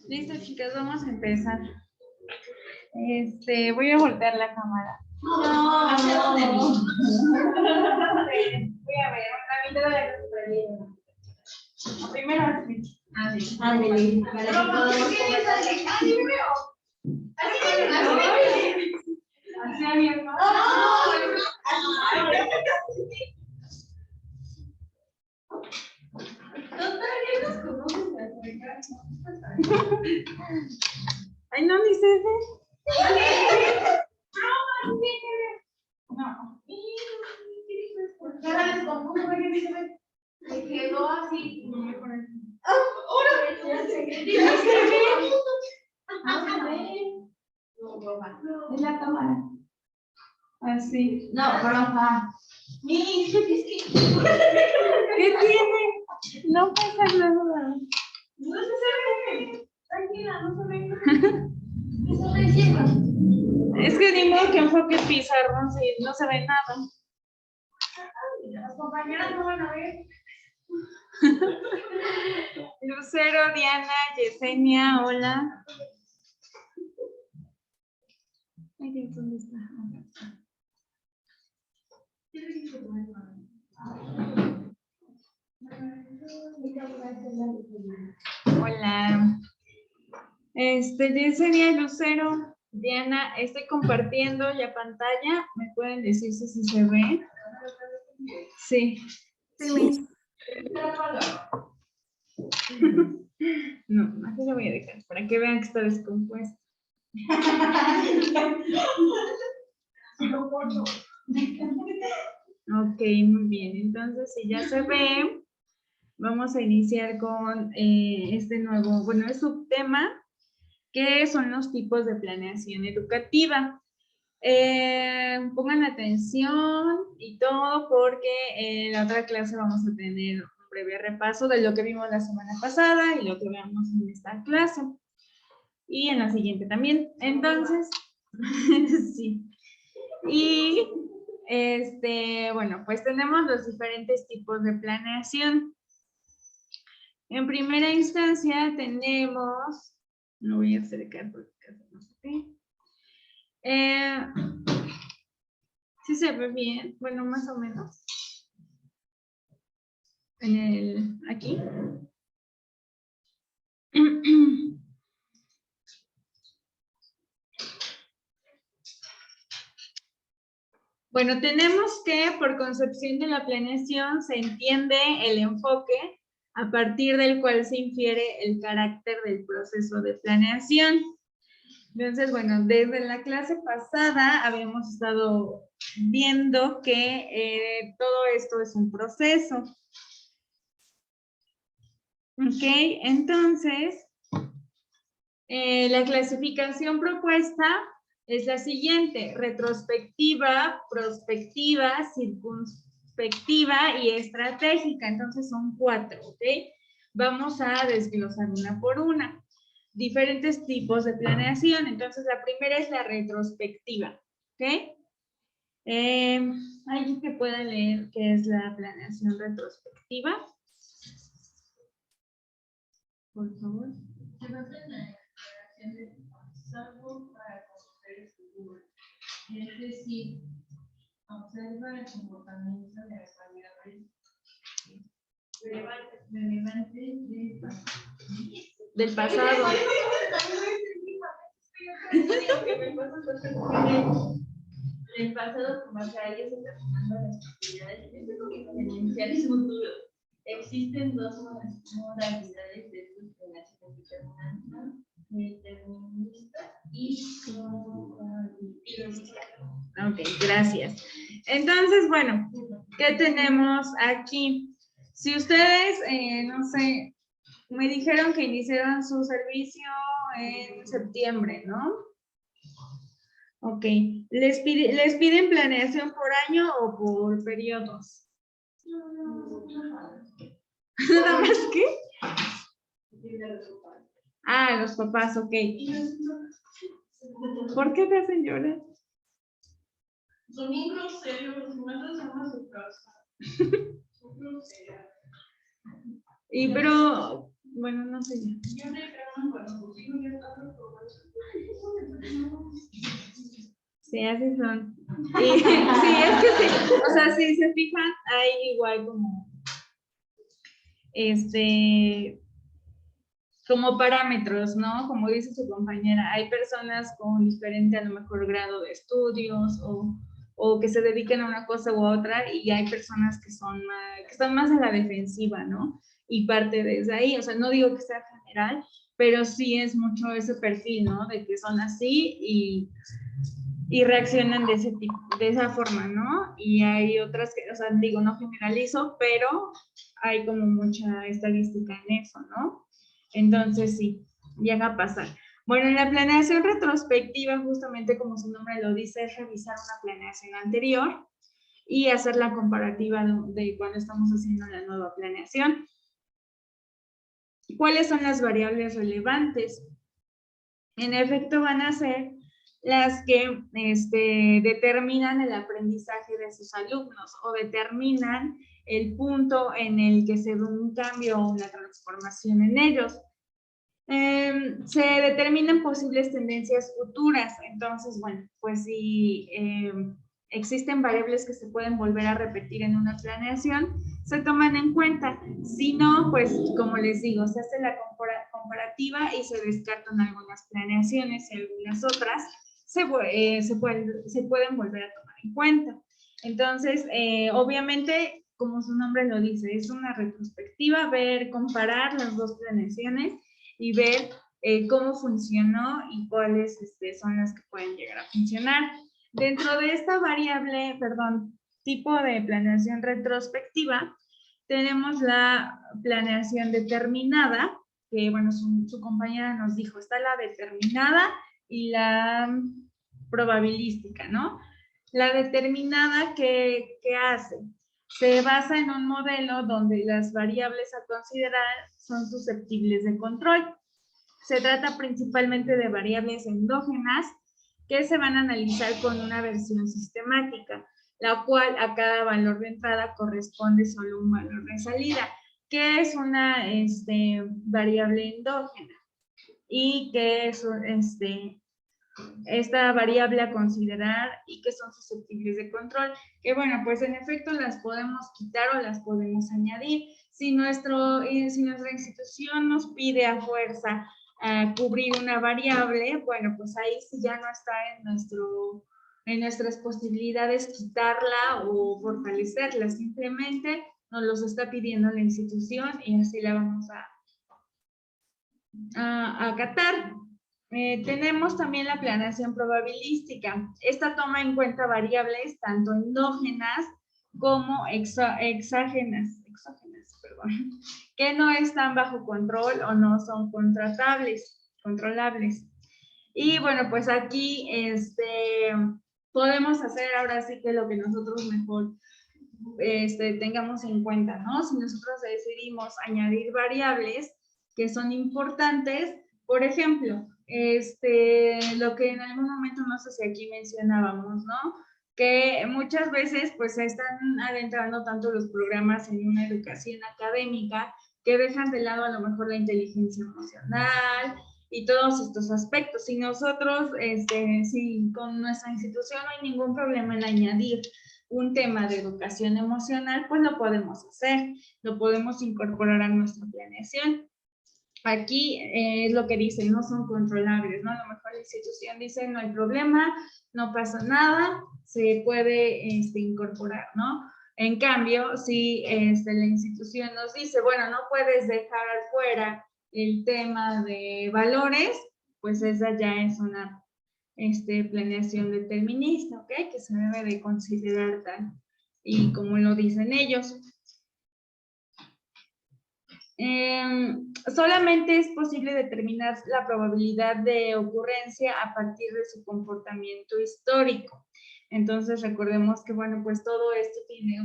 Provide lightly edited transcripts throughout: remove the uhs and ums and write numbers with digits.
Listo, chicas, vamos a empezar. Voy a voltear la cámara. No. Voy a ver, la mitad de la primero. Ándale. Así abierto. Ay, no, ni sé. No. Se quedó así. Es la cámara. Así. No, pero ¿qué tiene? No pasa nada. No se ve. Tranquila, no se ve. Es que ni modo que enfoque el pizarrón si no se ve nada. Las compañeras no van a ver. Lucero, Diana, Yesenia, hola. Ay, ¿dónde está? Hola. Yesenia, Lucero, Diana, estoy compartiendo ya pantalla. ¿Me pueden decir si se ve? Sí. Sí. No, así lo voy a dejar para que vean que está descompuesto. Ok, muy bien. Entonces, si ya se ve, vamos a iniciar con este nuevo, bueno, es subtema, que son los tipos de planeación educativa. Pongan atención y todo porque en la otra clase vamos a tener un breve repaso de lo que vimos la semana pasada y lo que veamos en esta clase. Y en la siguiente también. Entonces, sí. Y, bueno, pues tenemos los diferentes tipos de planeación. En primera instancia tenemos, lo voy a acercar porque no sé qué. Sí se ve bien, bueno, más o menos. Aquí. Bueno, tenemos que por concepción de la planeación se entiende el enfoque a partir del cual se infiere el carácter del proceso de planeación. Entonces, bueno, desde la clase pasada habíamos estado viendo que todo esto es un proceso. Ok, entonces, la clasificación propuesta es la siguiente: retrospectiva, prospectiva, circunspectiva y estratégica. Entonces son 4, ¿ok? Vamos a desglosar una por una. Diferentes tipos de planeación. Entonces la primera es la retrospectiva, ¿ok? ¿Alguien que pueda leer qué es la planeación retrospectiva? Por favor. Se basa en la exploración del pasado para conocer el futuro. Es decir, observa el comportamiento de las variables relevantes del pasado. Del pasado como hacia ellos determinando las actividades exponenciales futuros. Existen dos modalidades de estos planeaciones: determinista y probabilista. Ok, gracias. Entonces, bueno, ¿qué tenemos aquí? Si ustedes, no sé, me dijeron que iniciaron su servicio en septiembre, ¿no? Ok. ¿Les piden planeación por año o por periodos? ¿Nada más qué? Ah, los papás, ok. ¿Por qué te hacen llorar? Son bien groseros, los mandan a su casa. Son groseros. Y pero, Bueno, no sé ya. Sí, así son. Y, sí, es que sí. O sea, si se fijan, hay igual como como parámetros, ¿no? Como dice su compañera, hay personas con diferente a lo mejor grado de estudios o que se dediquen a una cosa u otra y hay personas que están más a la defensiva, ¿no? Y parte desde ahí, o sea, no digo que sea general, pero sí es mucho ese perfil, ¿no? De que son así y reaccionan de ese tipo, de esa forma, ¿no? Y hay otras que, o sea, digo, no generalizo, pero hay como mucha estadística en eso, ¿no? Entonces, sí, llega a pasar. Bueno, en la planeación retrospectiva, justamente como su nombre lo dice, es revisar una planeación anterior y hacer la comparativa de cuando estamos haciendo la nueva planeación. ¿Cuáles son las variables relevantes? En efecto, van a ser las que determinan el aprendizaje de sus alumnos o determinan el punto en el que se da un cambio o una transformación en ellos. Se determinan posibles tendencias futuras. Entonces, bueno, pues si existen variables que se pueden volver a repetir en una planeación, se toman en cuenta. Si no, pues como les digo, se hace la comparativa y se descartan algunas planeaciones y algunas otras se pueden volver a tomar en cuenta. Entonces, obviamente, como su nombre lo dice, es una retrospectiva, comparar las dos planeaciones y ver cómo funcionó y cuáles son las que pueden llegar a funcionar. Dentro de esta variable, tipo de planeación retrospectiva, tenemos la planeación determinada, que bueno, su compañera nos dijo, está la determinada y la probabilística, ¿no? La determinada, ¿qué hace? Se basa en un modelo donde las variables a considerar son susceptibles de control. Se trata principalmente de variables endógenas que se van a analizar con una versión sistemática, la cual a cada valor de entrada corresponde solo un valor de salida, que es una variable endógena y que es esta variable a considerar y que son susceptibles de control, que bueno, pues en efecto las podemos quitar o las podemos añadir. Si nuestra institución nos pide a fuerza cubrir una variable, bueno, pues ahí sí ya no está en nuestras posibilidades quitarla o fortalecerla, simplemente nos los está pidiendo la institución y así la vamos a acatar. Tenemos también la planeación probabilística. Esta toma en cuenta variables tanto endógenas como exógenas, que no están bajo control o no son controlables. Y bueno, pues aquí podemos hacer ahora sí que lo que nosotros mejor tengamos en cuenta, ¿no? Si nosotros decidimos añadir variables que son importantes, por ejemplo, lo que en algún momento, no sé si aquí mencionábamos, ¿no? Que muchas veces pues se están adentrando tanto los programas en una educación académica que dejan de lado a lo mejor la inteligencia emocional y todos estos aspectos. Si nosotros, si con nuestra institución no hay ningún problema en añadir un tema de educación emocional, pues lo podemos hacer, lo podemos incorporar a nuestra planeación. Aquí es lo que dicen, no son controlables, ¿no? A lo mejor la institución dice, no hay problema, no pasa nada, se puede incorporar, ¿no? En cambio, si la institución nos dice, bueno, no puedes dejar fuera el tema de valores, pues esa ya es una planeación determinista, ¿ok? Que se debe de considerar tal y como lo dicen ellos. Solamente es posible determinar la probabilidad de ocurrencia a partir de su comportamiento histórico. Entonces, recordemos que, bueno, pues todo esto tiene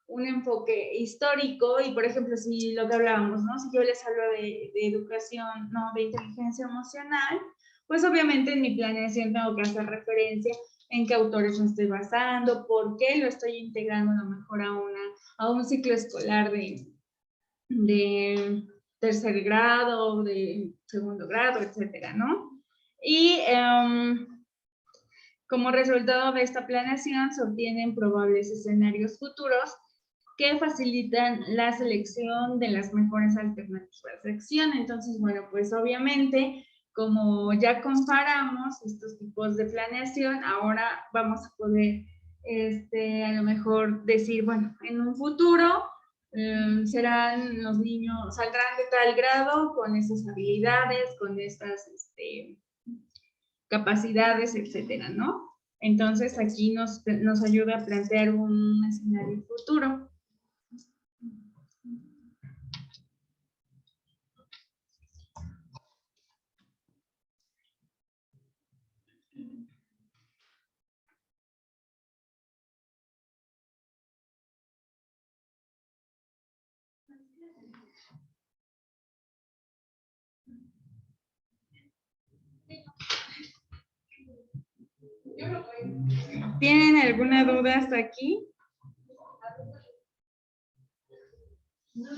un enfoque histórico y, por ejemplo, si lo que hablábamos, ¿no? Si yo les hablo de educación, no, de inteligencia emocional, pues obviamente en mi planeación tengo que hacer referencia en qué autores me estoy basando, por qué lo estoy integrando a lo mejor a un ciclo escolar de tercer grado, de segundo grado, etcétera, ¿no? Y como resultado de esta planeación se obtienen probables escenarios futuros que facilitan la selección de las mejores alternativas de acción. Entonces, bueno, pues obviamente, como ya comparamos estos tipos de planeación, ahora vamos a poder a lo mejor decir, bueno, en un futuro serán los niños, saldrán de tal grado con estas habilidades, con estas capacidades, etcétera, ¿no? Entonces aquí nos ayuda a plantear un escenario futuro. ¿Tienen alguna duda hasta aquí? No.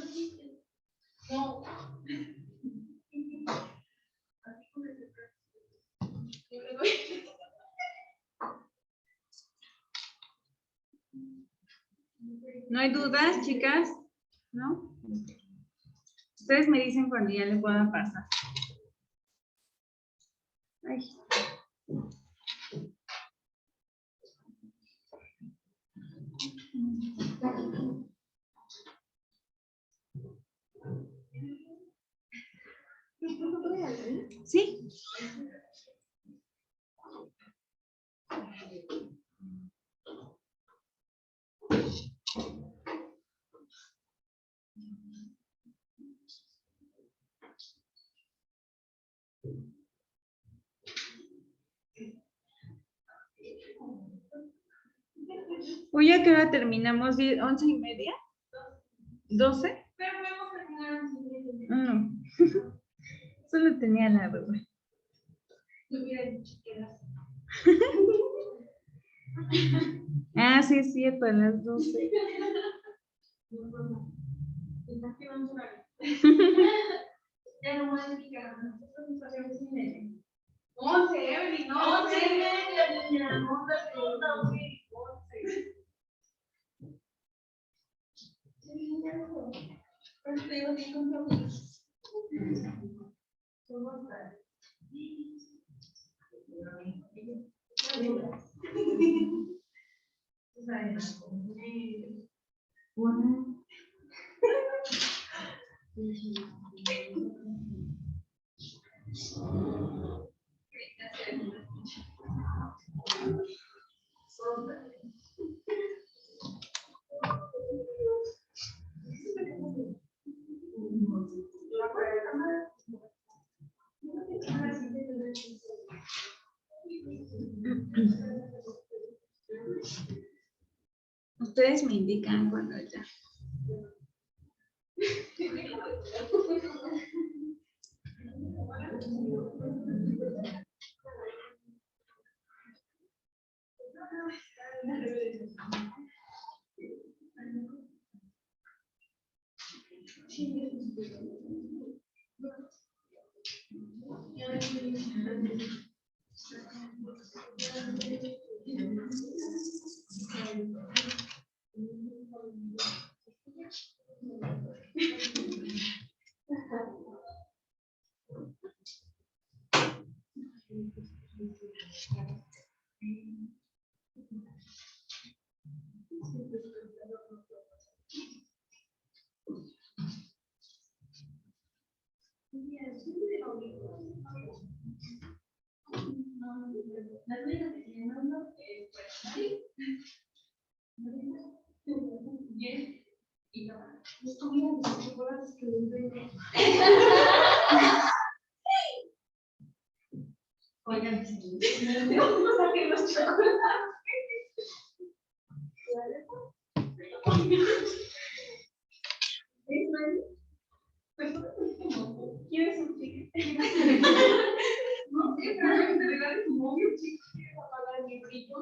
¿No hay dudas, chicas? ¿No? Ustedes me dicen cuando ya les pueda pasar. Ay. ¿Sí? Hoy a qué hora terminamos, 11:30, 12. Pero podemos terminar a 11:30. No. Solo tenía la duda. No hubiera dicho que era. Ah, sí, es cierto, a las 12. Ya no voy a decir que nosotros nos hacemos 11:30. 11, Evelyn, no, 11:30, niña. 11. Ustedes me indican cuando ya. Oigan, no saquen los chocolates. ¿Quieres un chicle? No sé, pero me regales un novio, chicos. ¿Quieres apagar mi brillo?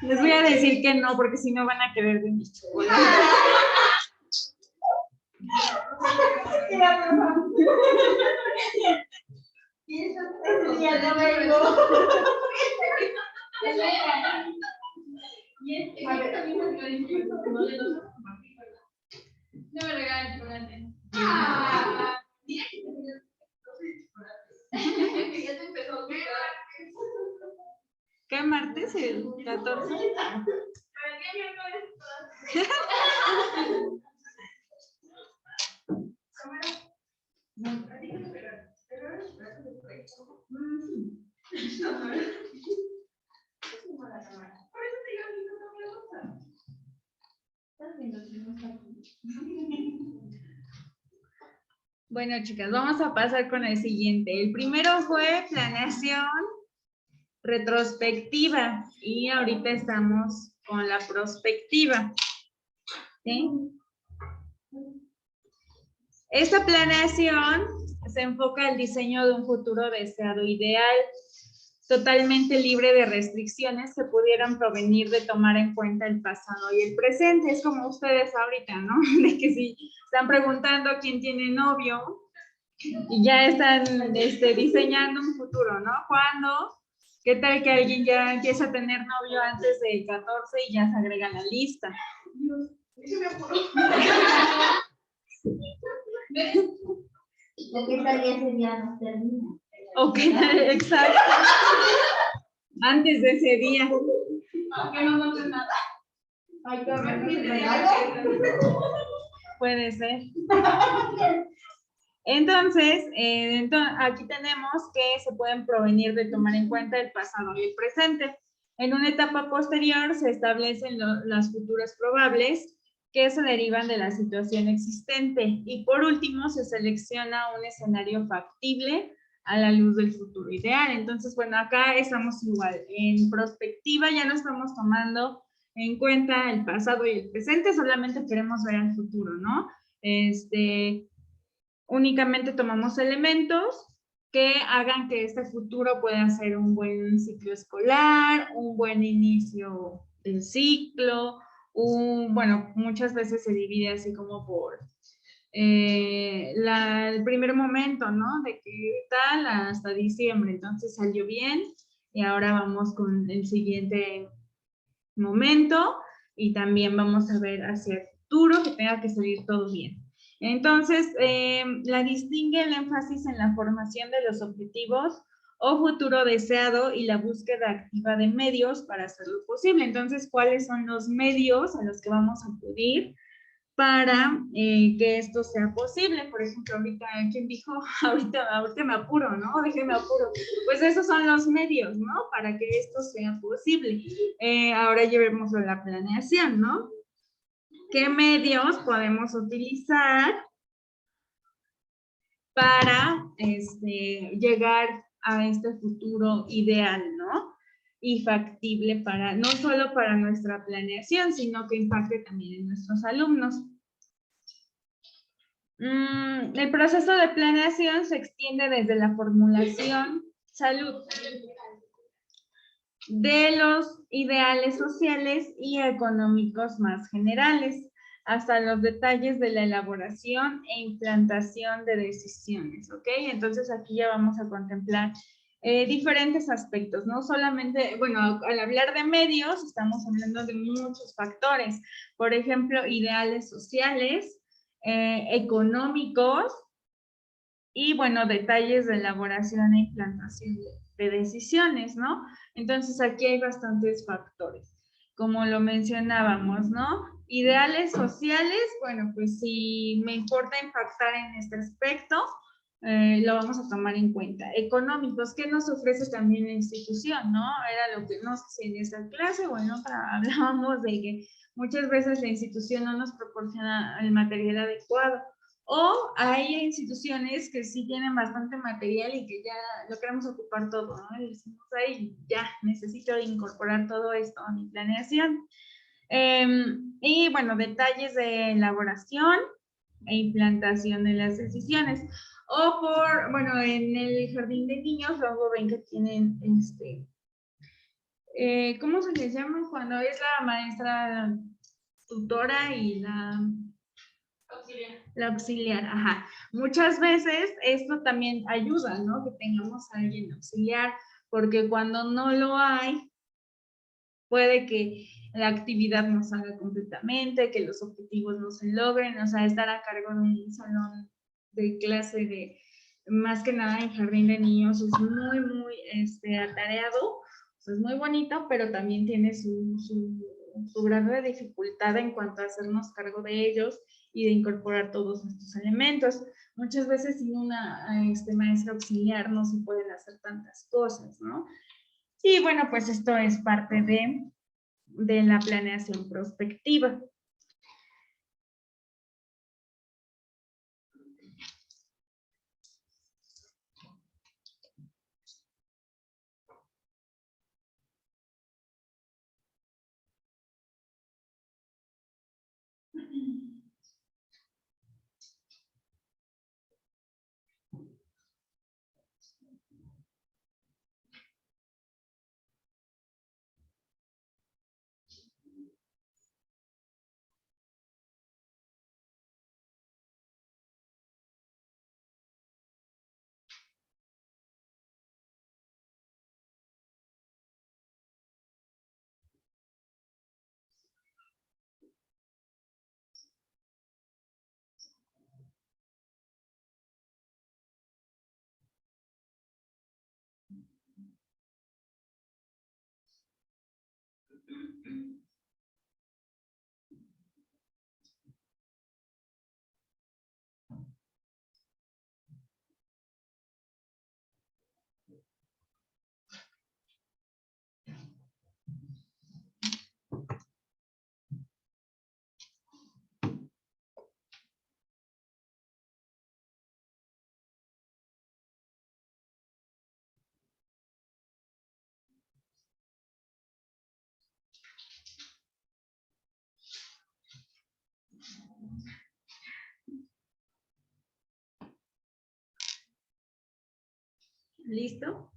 Les voy a decir que no, porque si no van a querer de mis chocolates. No me regalen chocolate. ¿Qué martes? ¿El 14? Bueno, chicas, vamos a pasar con el siguiente. El primero fue planeación retrospectiva y ahorita estamos con la prospectiva. ¿Sí? Esta planeación se enfoca al diseño de un futuro deseado ideal, totalmente libre de restricciones que pudieran provenir de tomar en cuenta el pasado y el presente. Es como ustedes ahorita, ¿no? De que si están preguntando quién tiene novio y ya están diseñando un futuro, ¿no? ¿Cuándo? ¿Qué tal que alguien ya empieza a tener novio antes del 14 y ya se agrega a la lista? ¿O qué tal ya ese día nos termina? Ok, exacto. Antes de ese día. Aunque no noten nada. Ay, qué regalo. Puede ser. Entonces, aquí tenemos que se pueden provenir de tomar en cuenta el pasado y el presente. En una etapa posterior se establecen las futuras probables que se derivan de la situación existente. Y por último, se selecciona un escenario factible a la luz del futuro ideal. Entonces, bueno, acá estamos igual. En prospectiva ya no estamos tomando en cuenta el pasado y el presente, solamente queremos ver al futuro, ¿no? Únicamente tomamos elementos que hagan que este futuro pueda ser un buen ciclo escolar, un buen inicio del ciclo, bueno, muchas veces se divide así como por el primer momento, ¿no? De que tal hasta diciembre, entonces salió bien y ahora vamos con el siguiente momento y también vamos a ver hacia el futuro que tenga que salir todo bien. Entonces, la distingue el énfasis en la formación de los objetivos o futuro deseado y la búsqueda activa de medios para hacerlo posible. Entonces, ¿cuáles son los medios a los que vamos a acudir para que esto sea posible? Por ejemplo, ahorita, ¿quién dijo? Ahorita me apuro, ¿no? Déjeme apuro. Pues esos son los medios, ¿no? Para que esto sea posible. Ahora llevemos a la planeación, ¿no? ¿Qué medios podemos utilizar para llegar a este futuro ideal, ¿no? Y factible no solo para nuestra planeación, sino que impacte también en nuestros alumnos. El proceso de planeación se extiende desde la formulación, de los ideales sociales y económicos más generales, hasta los detalles de la elaboración e implantación de decisiones, ¿ok? Entonces aquí ya vamos a contemplar diferentes aspectos, no solamente, bueno, al hablar de medios estamos hablando de muchos factores, por ejemplo, ideales sociales, económicos y, bueno, detalles de elaboración e implantación de decisiones, ¿no? Entonces aquí hay bastantes factores, como lo mencionábamos, ¿no? Ideales sociales, bueno, pues si me importa impactar en este aspecto, lo vamos a tomar en cuenta. Económicos, ¿qué nos ofrece también la institución, no? Era lo que, no sé si en esta clase o en otra hablábamos de que muchas veces la institución no nos proporciona el material adecuado. O hay instituciones que sí tienen bastante material y que ya lo queremos ocupar todo, ¿no? Y decimos, ay, ya, necesito incorporar todo esto a mi planeación. Y bueno, detalles de elaboración, e implantación de las decisiones. O por, bueno, en el jardín de niños luego ven que tienen, ¿cómo se les llama? Cuando es la maestra tutora y la auxiliar, ajá. Muchas veces esto también ayuda, ¿no? Que tengamos a alguien auxiliar, porque cuando no lo hay, puede que la actividad no salga completamente, que los objetivos no se logren, o sea, estar a cargo de un salón de clase de, más que nada en jardín de niños, es muy atareado, o sea, es muy bonito, pero también tiene su grado de dificultad en cuanto a hacernos cargo de ellos y de incorporar todos estos elementos. Muchas veces sin una maestra auxiliar no se pueden hacer tantas cosas, ¿no? Y bueno, pues esto es parte de la planeación prospectiva. ¿Listo?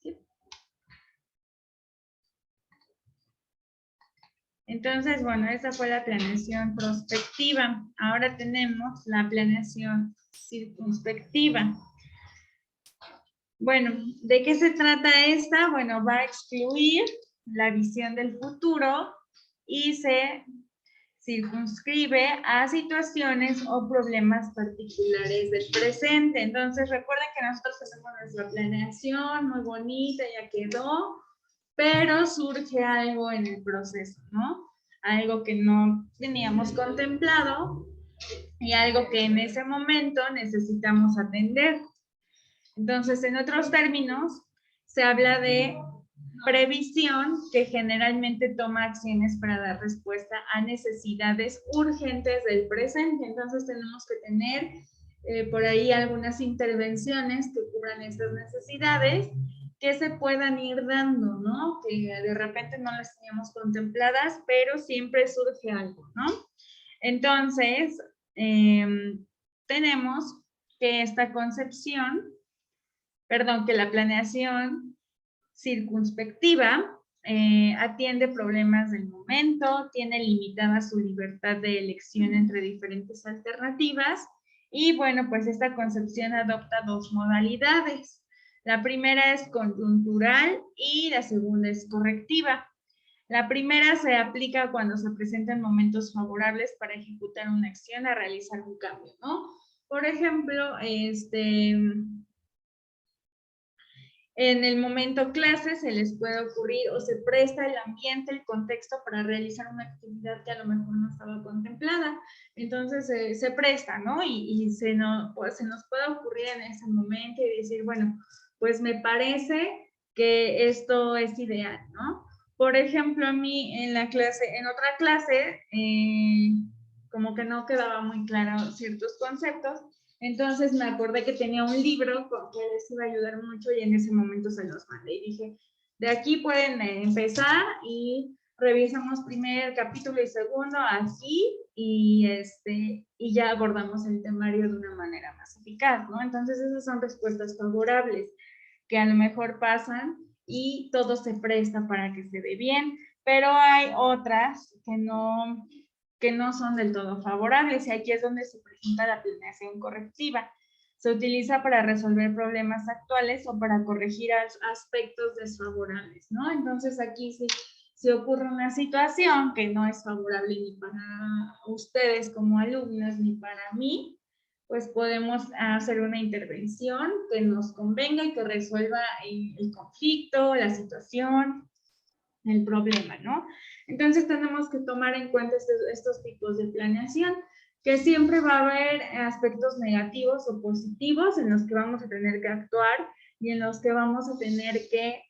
¿Sí? Entonces, bueno, esa fue la planeación prospectiva. Ahora tenemos la planeación circunspectiva. Bueno, ¿de qué se trata esta? Bueno, va a excluir la visión del futuro y se circunscribe a situaciones o problemas particulares del presente. Entonces, recuerden que nosotros hacemos nuestra planeación muy bonita, ya quedó, pero surge algo en el proceso, ¿no? Algo que no teníamos contemplado y algo que en ese momento necesitamos atender. Entonces, en otros términos, se habla de previsión que generalmente toma acciones para dar respuesta a necesidades urgentes del presente. Entonces, tenemos que tener por ahí algunas intervenciones que cubran estas necesidades que se puedan ir dando, ¿no? Que de repente no las teníamos contempladas, pero siempre surge algo, ¿no? Entonces, tenemos que esta concepción, perdón, que la planeación circunspectiva atiende problemas del momento, tiene limitada su libertad de elección entre diferentes alternativas y bueno, pues esta concepción adopta dos modalidades. La primera es conjuntural y la segunda es correctiva. La primera se aplica cuando se presentan momentos favorables para ejecutar una acción, a realizar un cambio, ¿no? Por ejemplo, en el momento clase se les puede ocurrir o se presta el ambiente, el contexto para realizar una actividad que a lo mejor no estaba contemplada. Entonces se presta, ¿no? Y se nos puede ocurrir en ese momento y decir, bueno, pues me parece que esto es ideal, ¿no? Por ejemplo, a mí en otra clase, como que no quedaba muy claro ciertos conceptos. Entonces me acordé que tenía un libro que les iba a ayudar mucho y en ese momento se los mandé. Y dije, de aquí pueden empezar y revisamos primer capítulo y segundo aquí y ya abordamos el temario de una manera más eficaz, ¿no? Entonces esas son respuestas favorables que a lo mejor pasan y todo se presta para que se dé bien, pero hay otras que no son del todo favorables y aquí es donde se presenta la planeación correctiva. Se utiliza para resolver problemas actuales o para corregir aspectos desfavorables, ¿no? Entonces aquí si ocurre una situación que no es favorable ni para ustedes como alumnos ni para mí, pues podemos hacer una intervención que nos convenga y que resuelva el conflicto, la situación, el problema, ¿no? Entonces tenemos que tomar en cuenta estos tipos de planeación, que siempre va a haber aspectos negativos o positivos en los que vamos a tener que actuar y en los que vamos a tener que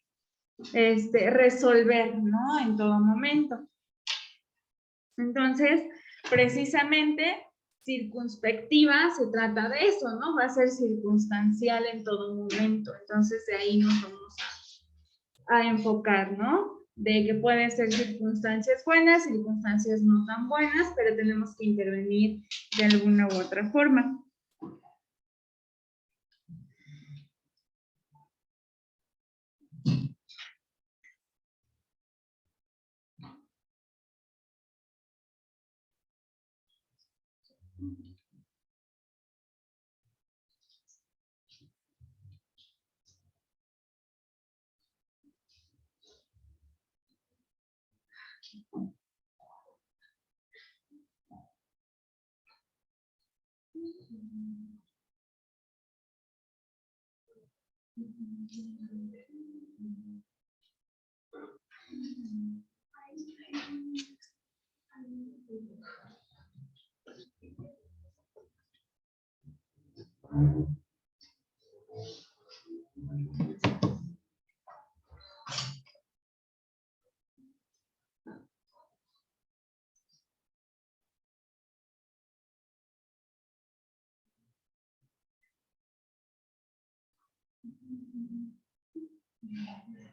resolver, ¿no? En todo momento. Entonces, precisamente, circunspectiva se trata de eso, ¿no? Va a ser circunstancial en todo momento. Entonces, de ahí nos vamos a enfocar, ¿no? De que pueden ser circunstancias buenas, circunstancias no tan buenas, pero tenemos que intervenir de alguna u otra forma.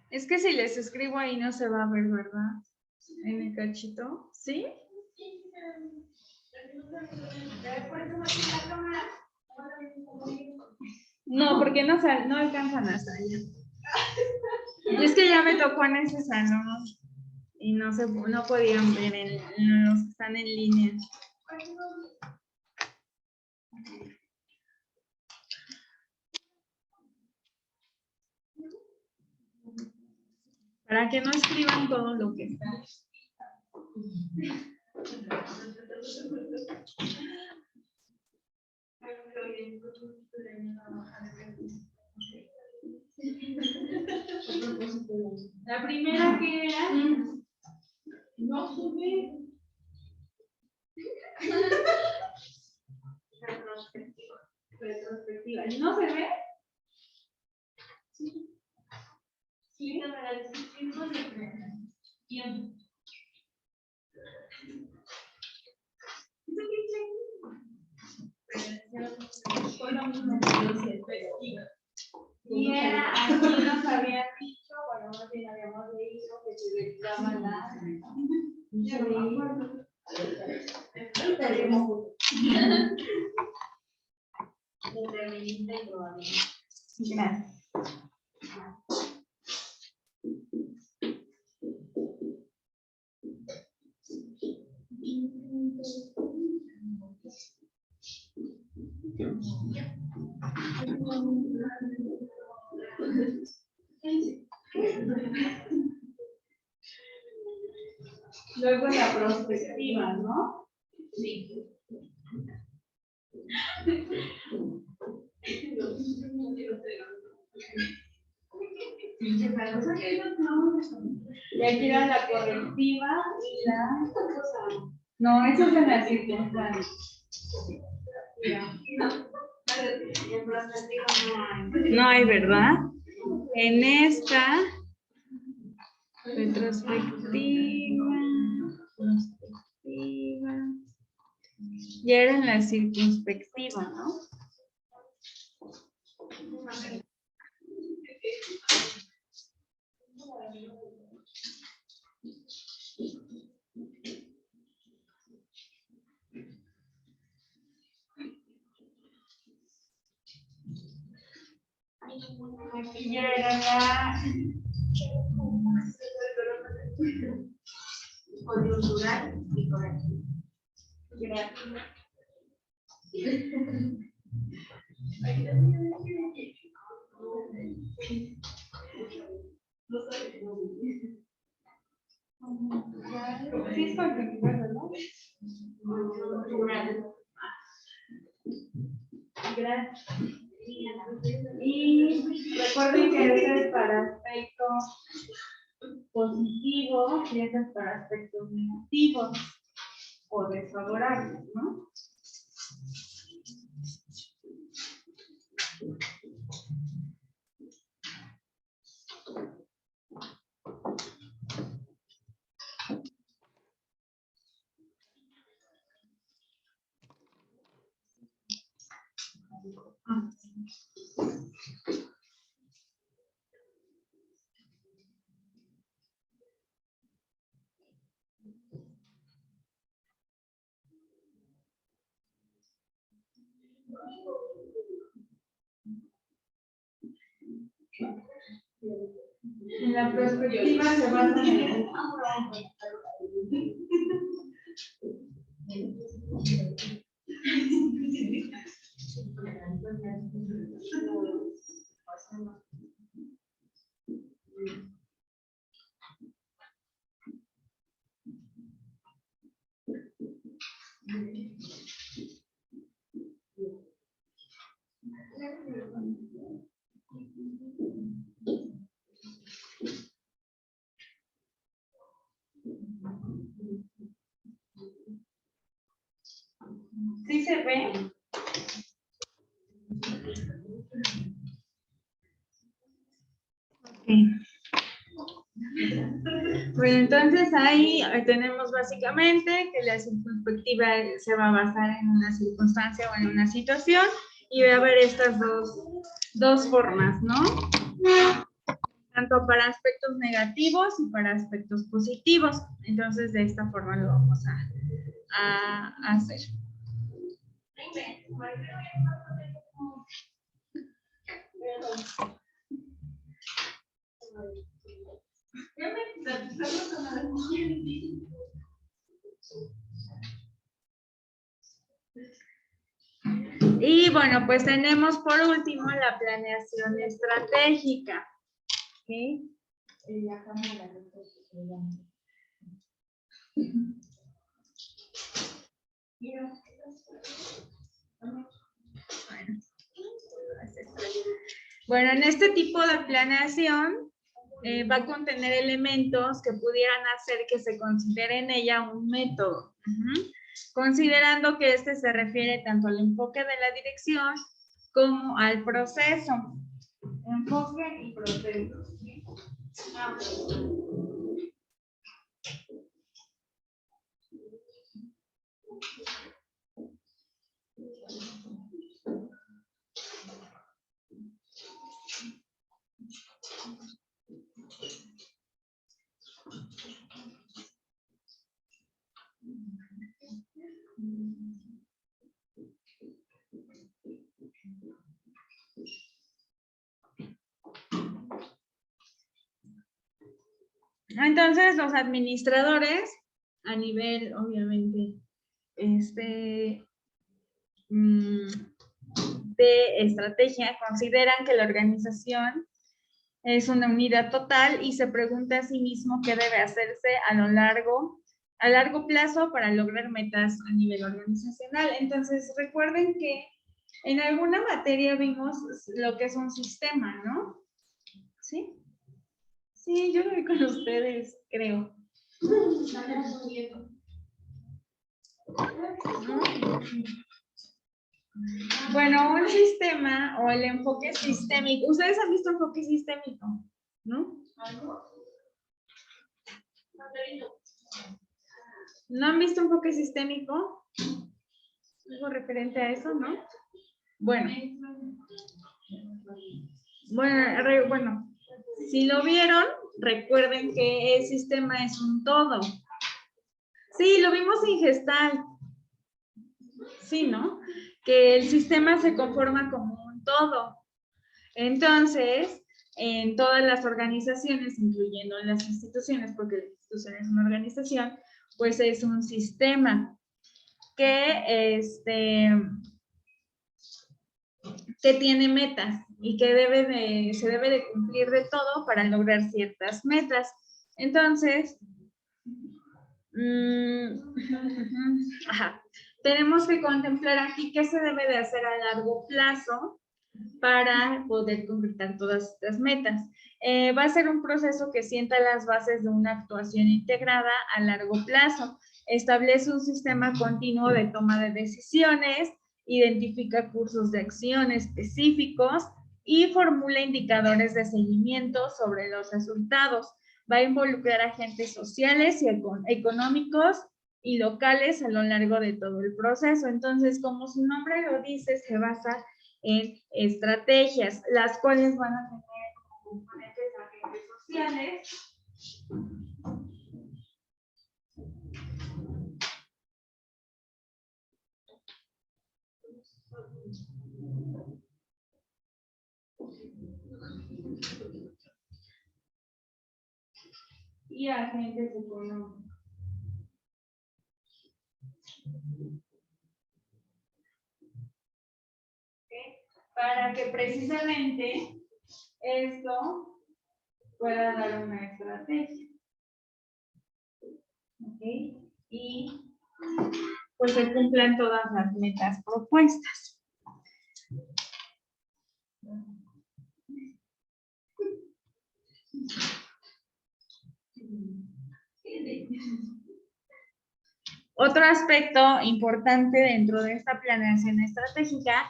Es que si les escribo ahí no se va a ver, ¿verdad? En el cachito, ¿sí? No, porque no alcanzan hasta allá. Y es que ya me tocó en ese salón y no podían ver los que están en línea. Para que no escriban todo lo que está. La primera que era, no sube. Retrospectiva. ¿No se ve? Sí. Sí, y era, aquí nos habían dicho, bueno, más bien habíamos leído que se dedicaba la... Determinista y probabilidad. Gracias. Luego la prospectiva, ¿no? Sí. Y aquí era la correctiva y la... No, eso es en la circunstancia. No hay, ¿verdad? En esta retrospectiva, ya era en la circunspectiva, ¿no? Aquí ya era la Coyuntural y correctiva. Sí, es coyuntural, ¿verdad? Gracias. Y recuerden que este es para aspectos positivos y este es para aspectos negativos o desfavorables, ¿no? En la perspectiva se basa en el... ¿Sí se ve? Bueno, entonces ahí tenemos básicamente que la circunspectiva se va a basar en una circunstancia o en una situación y va a haber estas dos formas, ¿no? Tanto para aspectos negativos y para aspectos positivos. Entonces, de esta forma lo vamos a hacer. Y bueno, pues tenemos por último la planeación estratégica. ¿Okay? Bueno, en este tipo de planeación va a contener elementos que pudieran hacer que se considere en ella un método. Considerando que este se refiere tanto al enfoque de la dirección como al proceso. Enfoque y proceso. Entonces, los administradores, a nivel, obviamente, de estrategia, consideran que la organización es una unidad total y se pregunta a sí mismo qué debe hacerse a largo plazo para lograr metas a nivel organizacional. Entonces, recuerden que en alguna materia vimos lo que es un sistema, ¿no? ¿Sí? Sí, yo lo vi con ustedes, creo. Bueno, un sistema o el enfoque sistémico. ¿Ustedes han visto enfoque sistémico? ¿No? ¿No han visto enfoque sistémico? Algo referente a eso, ¿no? Bueno, si lo vieron, recuerden que el sistema es un todo. Sí, lo vimos en Gestalt. Sí, ¿no? Que el sistema se conforma como un todo. Entonces, en todas las organizaciones, incluyendo las instituciones, porque la institución es una organización, pues es un sistema que, que tiene metas y que se debe de cumplir de todo para lograr ciertas metas. Entonces, tenemos que contemplar aquí qué se debe de hacer a largo plazo para poder completar todas estas metas. Va a ser un proceso que sienta las bases de una actuación integrada a largo plazo. Establece un sistema continuo de toma de decisiones, identifica cursos de acción específicos y formula indicadores de seguimiento sobre los resultados. Va a involucrar agentes sociales y económicos y locales a lo largo de todo el proceso. Entonces, como su nombre lo dice, se basa en estrategias, las cuales van a tener como componentes agentes sociales, y agentes económicos. ¿Okay? Para que precisamente esto pueda dar una estrategia. ¿Okay? Y pues se cumplan todas las metas propuestas. Otro aspecto importante dentro de esta planeación estratégica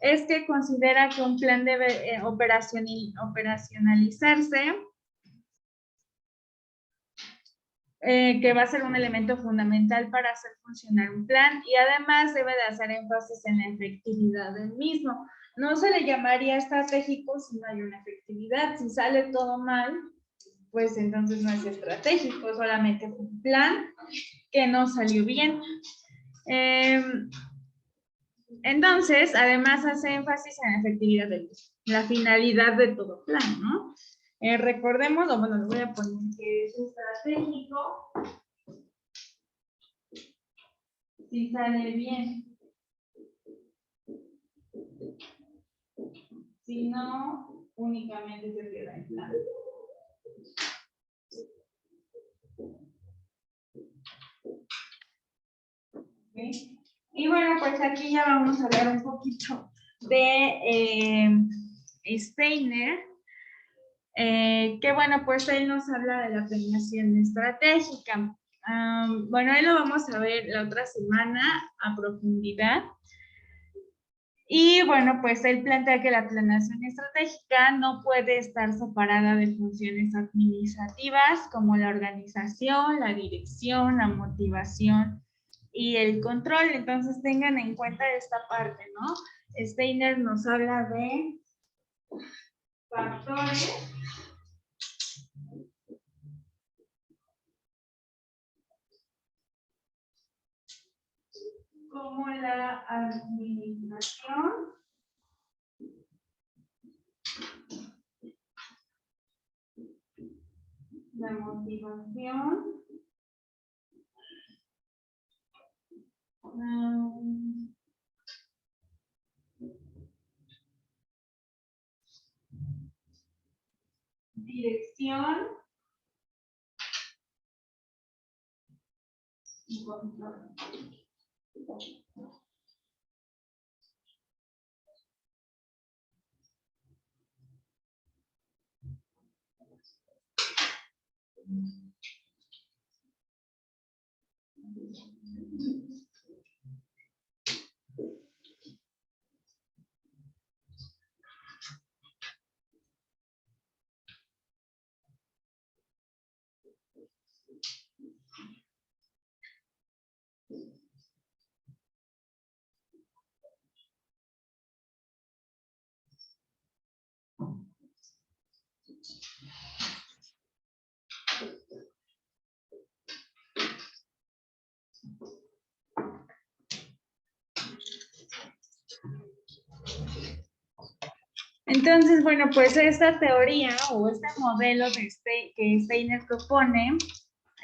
es que considera que un plan debe operacionalizarse, que va a ser un elemento fundamental para hacer funcionar un plan, y además debe de hacer énfasis en la efectividad del mismo. No se le llamaría estratégico si no hay una efectividad. Si sale todo mal, pues entonces no es estratégico, solamente fue un plan que no salió bien. Entonces, además hace énfasis en la efectividad del mismo, la finalidad de todo plan, ¿no? Recordemos, o bueno, les voy a poner que es estratégico si sale bien. Si no, únicamente se queda en plan. ¿Okay? Y bueno, pues aquí ya vamos a hablar un poquito de Steiner, que bueno, pues él nos habla de la planeación estratégica. Bueno, ahí lo vamos a ver la otra semana a profundidad. Y bueno, pues él plantea que la planeación estratégica no puede estar separada de funciones administrativas como la organización, la dirección, la motivación y el control. Entonces tengan en cuenta esta parte, ¿no? Steiner nos habla de factores como la administración, la motivación, dirección y control. Entonces, bueno, pues esta teoría o este modelo que Steiner propone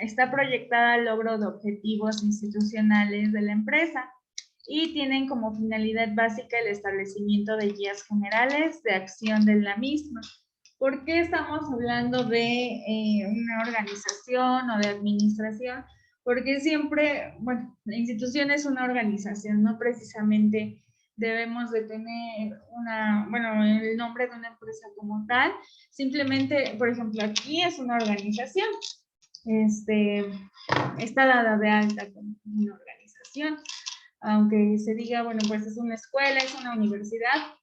está proyectada al logro de objetivos institucionales de la empresa y tienen como finalidad básica el establecimiento de guías generales de acción de la misma. ¿Por qué estamos hablando de una organización o de administración? Porque siempre, bueno, la institución es una organización, no precisamente debemos de tener el nombre de una empresa como tal. Simplemente, por ejemplo, aquí es una organización. Está dada de alta como una organización. Aunque se diga, bueno, pues es una escuela, es una universidad,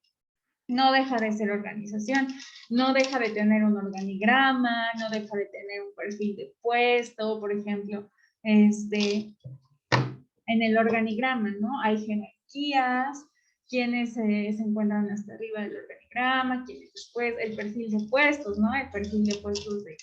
no deja de ser organización, no deja de tener un organigrama, no deja de tener un perfil de puesto, por ejemplo, en el organigrama, ¿no? Hay jerarquías, quienes se encuentran hasta arriba del organigrama, quienes después, el perfil de puestos, ¿no? El perfil de puestos de,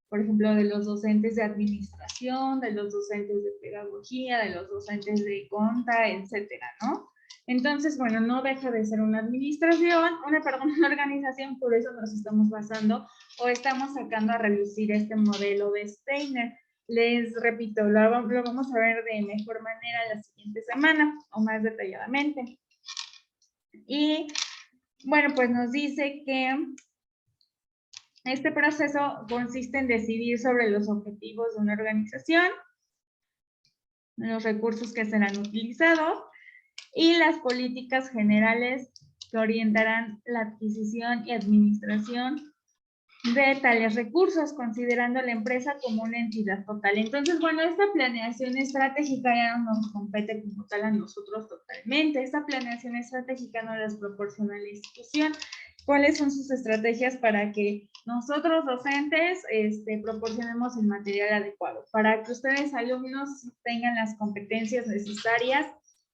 por ejemplo, de los docentes de administración, de los docentes de pedagogía, de los docentes de conta, etcétera, ¿no? Entonces, bueno, no deja de ser una administración, una organización, por eso nos estamos basando o estamos sacando a relucir este modelo de Steiner. Les repito, lo vamos a ver de mejor manera la siguiente semana o más detalladamente. Y bueno, pues nos dice que este proceso consiste en decidir sobre los objetivos de una organización, los recursos que serán utilizados y las políticas generales que orientarán la adquisición y administración de tales recursos, considerando la empresa como una entidad total. Entonces, bueno, esta planeación estratégica ya no nos compete como tal a nosotros totalmente. Esta planeación estratégica no las proporciona la institución. ¿Cuáles son sus estrategias para que nosotros docentes proporcionemos el material adecuado? Para que ustedes alumnos tengan las competencias necesarias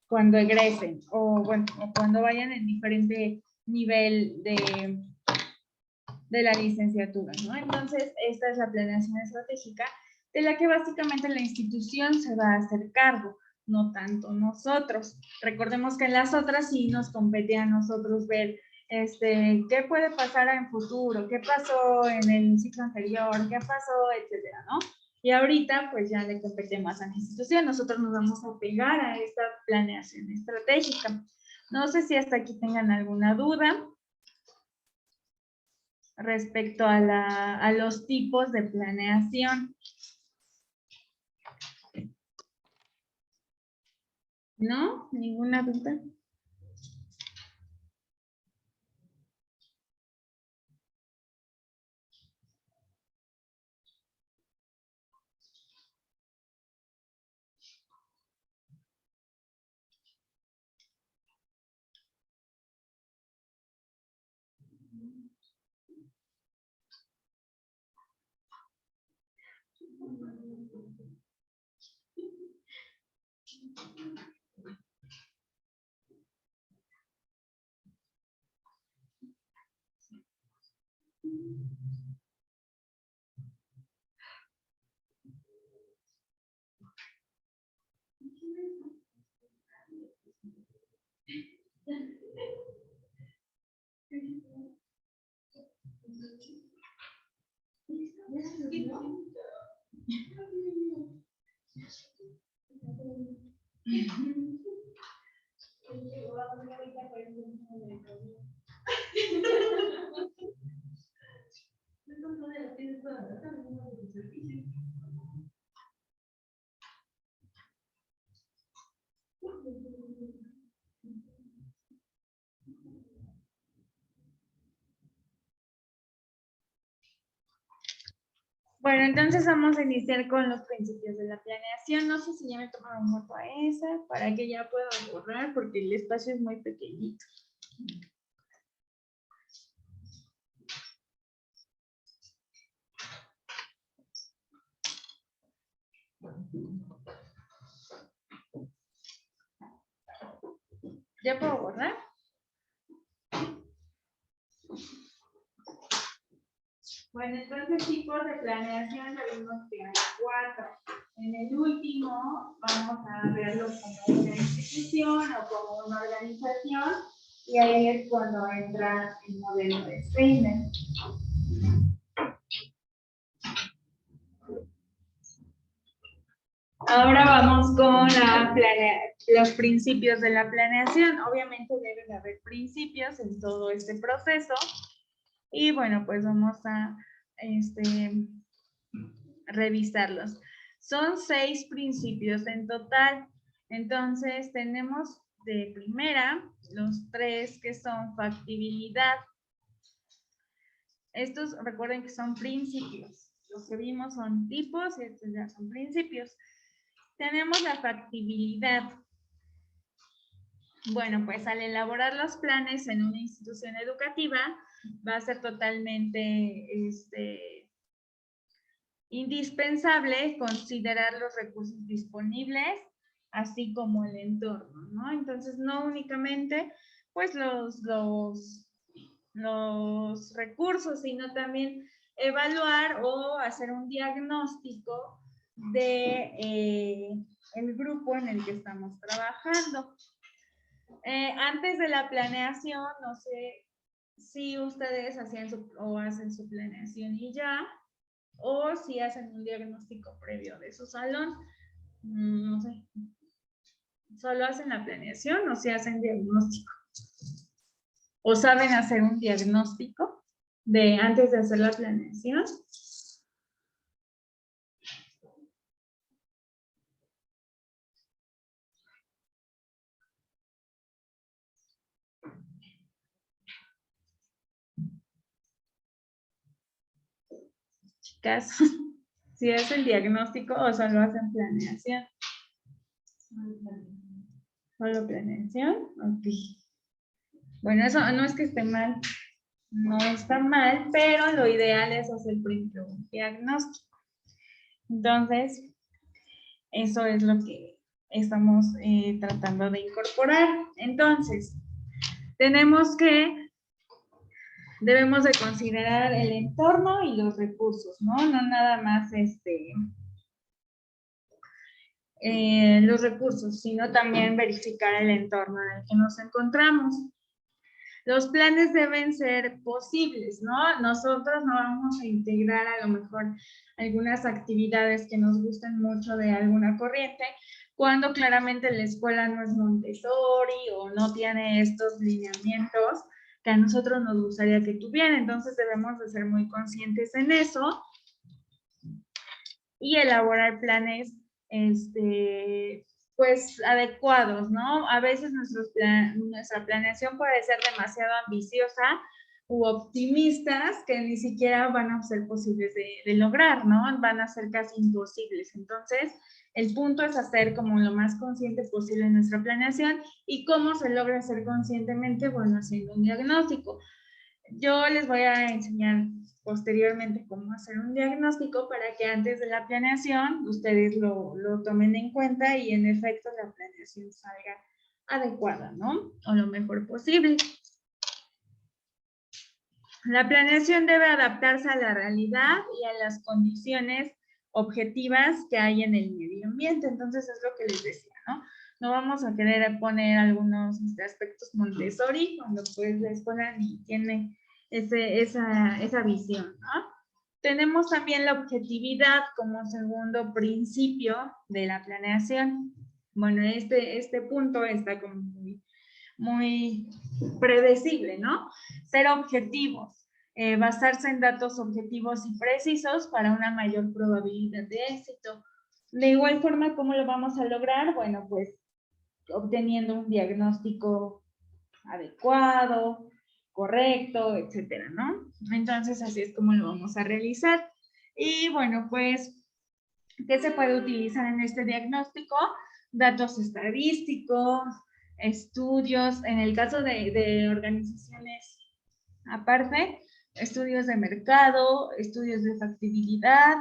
cuando egresen o, bueno, o cuando vayan en diferente nivel de la licenciatura, ¿no? Entonces, esta es la planeación estratégica de la que básicamente la institución se va a hacer cargo, no tanto nosotros. Recordemos que en las otras sí nos compete a nosotros ver qué puede pasar en futuro, qué pasó en el ciclo anterior, qué pasó, etcétera, ¿no? Y ahorita, pues ya le compete más a la institución. Nosotros nos vamos a pegar a esta planeación estratégica. No sé si hasta aquí tengan alguna duda respecto a los tipos de planeación. ¿No? ¿Ninguna duda? Bueno, entonces vamos a iniciar con los principios de la planeación. No sé si ya me tomaron nota a esa, para que ya pueda borrar, porque el espacio es muy pequeñito. ¿Ya puedo borrar? Bueno, entonces tipos de planeación vimos que hay 4. En el último vamos a verlo como una institución o como una organización Y ahí es cuando entra el modelo de Steiner. Ahora vamos con los principios de la planeación. Obviamente deben haber principios en todo este proceso. Y bueno, pues vamos a revisarlos. Son 6 principios en total. Entonces tenemos de primera los 3 que son factibilidad. Estos recuerden que son principios. Los que vimos son tipos y estos ya son principios. Tenemos la factibilidad. Bueno, pues al elaborar los planes en una institución educativa va a ser totalmente indispensable considerar los recursos disponibles, así como el entorno, ¿no? Entonces, no únicamente pues los recursos, sino también evaluar o hacer un diagnóstico de el grupo en el que estamos trabajando. Antes de la planeación, no sé si ustedes hacen su planeación y ya, o si hacen un diagnóstico previo de su salón. No sé. ¿Solo hacen la planeación o si hacen diagnóstico? ¿O saben hacer un diagnóstico antes de hacer la planeación? Chicas, ¿si hacen diagnóstico o solo hacen planeación? ¿Solo planeación? Ok. Bueno, eso no es que esté mal. No está mal, pero lo ideal es hacer primero un diagnóstico. Entonces, eso es lo que estamos tratando de incorporar. Entonces, debemos de considerar el entorno y los recursos, ¿no? No nada más los recursos, sino también verificar el entorno en el que nos encontramos. Los planes deben ser posibles, ¿no? Nosotros no vamos a integrar a lo mejor algunas actividades que nos gusten mucho de alguna corriente, cuando claramente la escuela no es Montessori o no tiene estos lineamientos que a nosotros nos gustaría que tuviera. Entonces debemos de ser muy conscientes en eso y elaborar planes pues adecuados, ¿no? A veces nuestra planeación puede ser demasiado ambiciosa u optimistas que ni siquiera van a ser posibles de lograr, ¿no? Van a ser casi imposibles. Entonces, el punto es hacer como lo más consciente posible nuestra planeación. ¿Y cómo se logra hacer conscientemente? Bueno, haciendo un diagnóstico. Yo les voy a enseñar posteriormente cómo hacer un diagnóstico para que antes de la planeación ustedes lo tomen en cuenta y en efecto la planeación salga adecuada, ¿no? O lo mejor posible. La planeación debe adaptarse a la realidad y a las condiciones objetivas que hay en el medio ambiente. Entonces es lo que les decía, ¿no? No vamos a querer poner algunos aspectos Montessori cuando pues la escuela ni tiene esa visión, ¿no? Tenemos también la objetividad como segundo principio de la planeación. Bueno, este punto está como muy predecible, ¿no? Ser objetivos, basarse en datos objetivos y precisos para una mayor probabilidad de éxito. De igual forma, ¿cómo lo vamos a lograr? Bueno, pues obteniendo un diagnóstico adecuado, correcto, etcétera, ¿no? Entonces, así es como lo vamos a realizar. Y bueno, pues, ¿qué se puede utilizar en este diagnóstico? Datos estadísticos, estudios, en el caso de organizaciones aparte, estudios de mercado, estudios de factibilidad,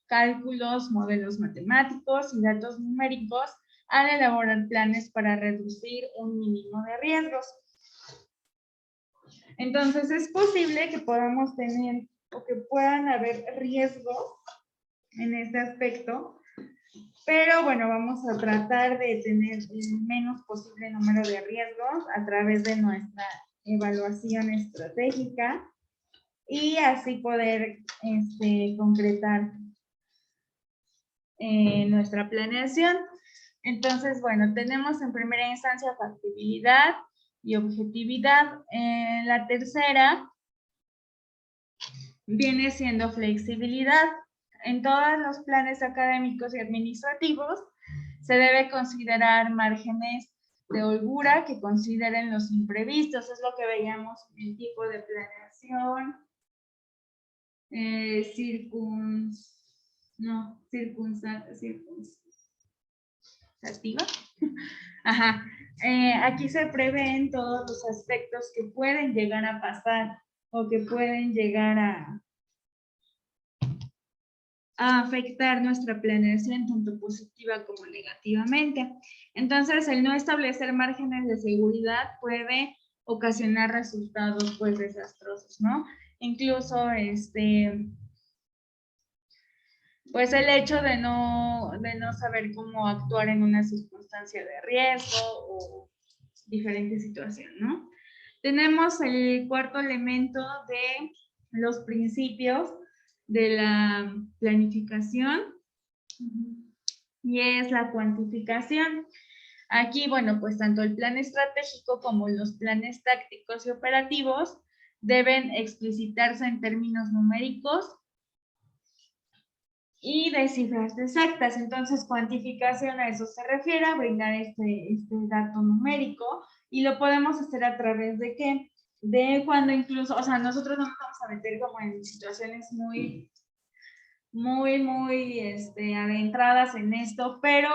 cálculos, modelos matemáticos y datos numéricos al elaborar planes para reducir un mínimo de riesgos. Entonces, es posible que podamos tener o que puedan haber riesgos en este aspecto Pero bueno, vamos a tratar de tener el menos posible número de riesgos a través de nuestra evaluación estratégica y así poder concretar nuestra planeación. Entonces, bueno, tenemos en primera instancia factibilidad y objetividad. La tercera viene siendo flexibilidad. En todos los planes académicos y administrativos se debe considerar márgenes de holgura que consideren los imprevistos. Es lo que veíamos en el tipo de planeación, circunstancia. Ajá. Aquí se prevén todos los aspectos que pueden llegar a pasar o que pueden llegar a afectar nuestra planeación tanto positiva como negativamente. Entonces, el no establecer márgenes de seguridad puede ocasionar resultados pues desastrosos, ¿no? Incluso pues el hecho de no saber cómo actuar en una circunstancia de riesgo o diferente situación, ¿no? Tenemos el cuarto elemento de los principios de la planificación y es la cuantificación. Aquí, bueno, pues tanto el plan estratégico como los planes tácticos y operativos deben explicitarse en términos numéricos y de cifras exactas. Entonces, cuantificación a eso se refiere, a brindar este dato numérico, y lo podemos hacer a través de ¿qué? De cuando incluso, o sea, nosotros no nos vamos a meter como en situaciones muy adentradas en esto, pero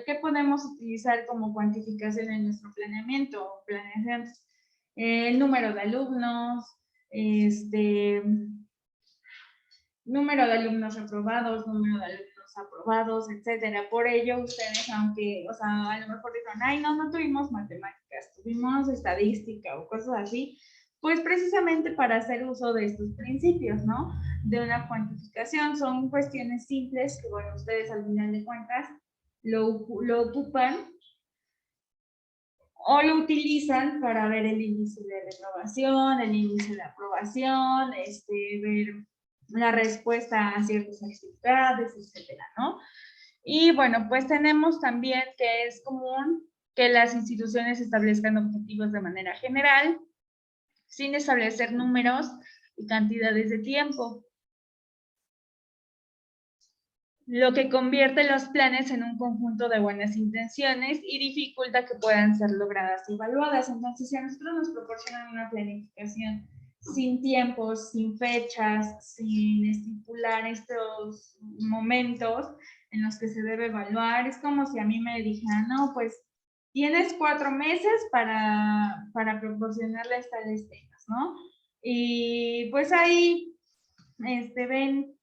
¿qué podemos utilizar como cuantificación en nuestro planeamiento o planeación? El número de alumnos, número de alumnos reprobados, número de alumnos aprobados, etcétera. Por ello, ustedes, aunque, o sea, a lo mejor dijeron, ay, no tuvimos matemáticas, tuvimos estadística o cosas así, pues precisamente para hacer uso de estos principios, ¿no? De una cuantificación, son cuestiones simples que, bueno, ustedes al final de cuentas lo ocupan o lo utilizan para ver el índice de reprobación, el índice de aprobación, ver la respuesta a ciertas actividades, etcétera, ¿no? Y bueno, pues tenemos también que es común que las instituciones establezcan objetivos de manera general, sin establecer números y cantidades de tiempo, lo que convierte los planes en un conjunto de buenas intenciones y dificulta que puedan ser logradas y evaluadas. Entonces, si a nosotros nos proporcionan una planificación sin tiempos, sin fechas, sin estipular estos momentos en los que se debe evaluar, es como si a mí me dijeran, no, pues tienes 4 meses para proporcionarles tales temas, ¿no? Y pues ahí ven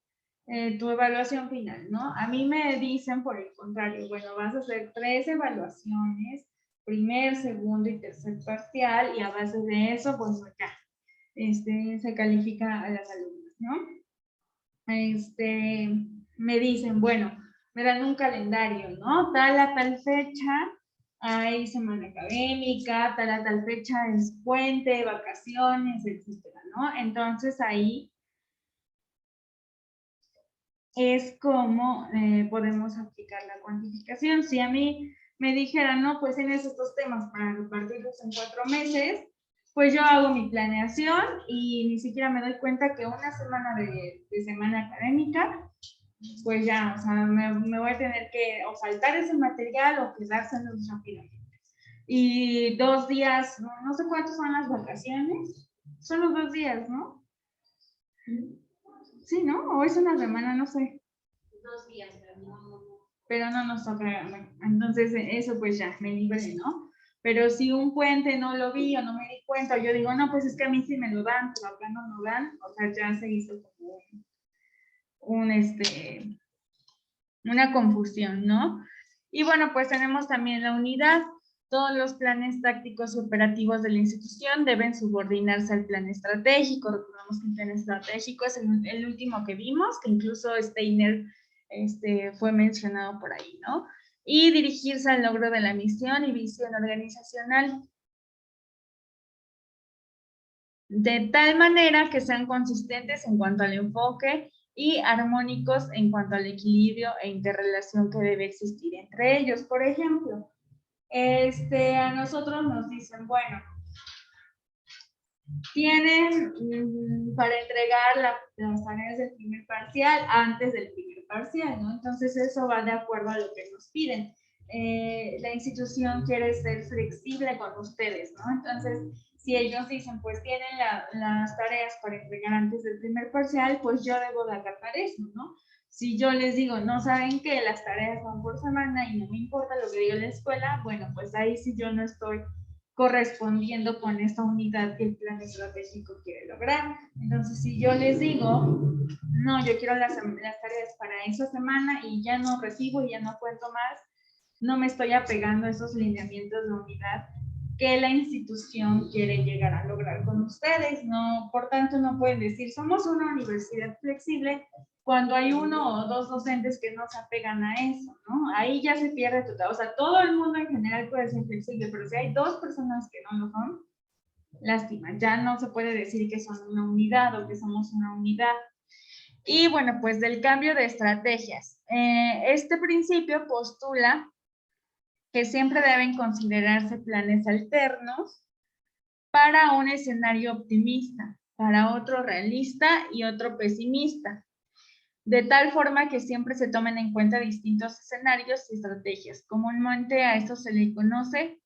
tu evaluación final, ¿no? A mí me dicen, por el contrario, bueno, vas a hacer 3 evaluaciones, primer, segundo y tercer parcial, y a base de eso, pues ya, se califica a las alumnas, ¿no? Me dicen, bueno, me dan un calendario, ¿no? Tal a tal fecha hay semana académica, tal a tal fecha es puente, vacaciones, etcétera, ¿no? Entonces ahí es como podemos aplicar la cuantificación. Si a mí me dijeran, no, pues tienes estos temas para repartirlos en 4 meses, pues yo hago mi planeación y ni siquiera me doy cuenta que una semana de semana académica, pues ya, o sea, me voy a tener que o saltar ese material o quedárselos rápidamente. Y 2 días, no sé cuántos son las vacaciones, son los 2 días, ¿no? Sí, ¿no? O es una semana, no sé. 2 días, pero no nos toca, entonces eso pues ya, me libré, ¿no? Pero si un puente no lo vi o no me di cuenta, yo digo, no, pues es que a mí sí me lo dan, pero acá no lo dan, o sea, ya se hizo como una confusión, ¿no? Y bueno, pues tenemos también la unidad. Todos los planes tácticos y operativos de la institución deben subordinarse al plan estratégico. Recordamos que el plan estratégico es el último que vimos, que incluso Steiner fue mencionado por ahí, ¿no? Y dirigirse al logro de la misión y visión organizacional, de tal manera que sean consistentes en cuanto al enfoque y armónicos en cuanto al equilibrio e interrelación que debe existir entre ellos. Por ejemplo, a nosotros nos dicen, bueno, tienen para entregar las tareas del primer parcial antes del primer parcial, ¿no? Entonces eso va de acuerdo a lo que nos piden. La institución quiere ser flexible con ustedes, ¿no? Entonces, si ellos dicen, pues tienen las tareas para entregar antes del primer parcial, pues yo debo de acatar eso, ¿no? Si yo les digo, no saben que las tareas van por semana y no me importa lo que diga la escuela, bueno, pues ahí sí yo no estoy correspondiendo con esta unidad que el plan estratégico quiere lograr. Entonces, si yo les digo, no, yo quiero las tareas para esa semana y ya no recibo y ya no cuento más, no me estoy apegando a esos lineamientos de unidad que la institución quiere llegar a lograr con ustedes. No, por tanto, no pueden decir, somos una universidad flexible cuando hay uno o dos docentes que no se apegan a eso, ¿no? Ahí ya se pierde total. O sea, todo el mundo en general puede ser flexible, pero si hay dos personas que no lo son, lástima, ya no se puede decir que son una unidad o que somos una unidad. Y bueno, pues del cambio de estrategias. Este principio postula que siempre deben considerarse planes alternos para un escenario optimista, para otro realista y otro pesimista, de tal forma que siempre se tomen en cuenta distintos escenarios y estrategias. Comúnmente a esto se le conoce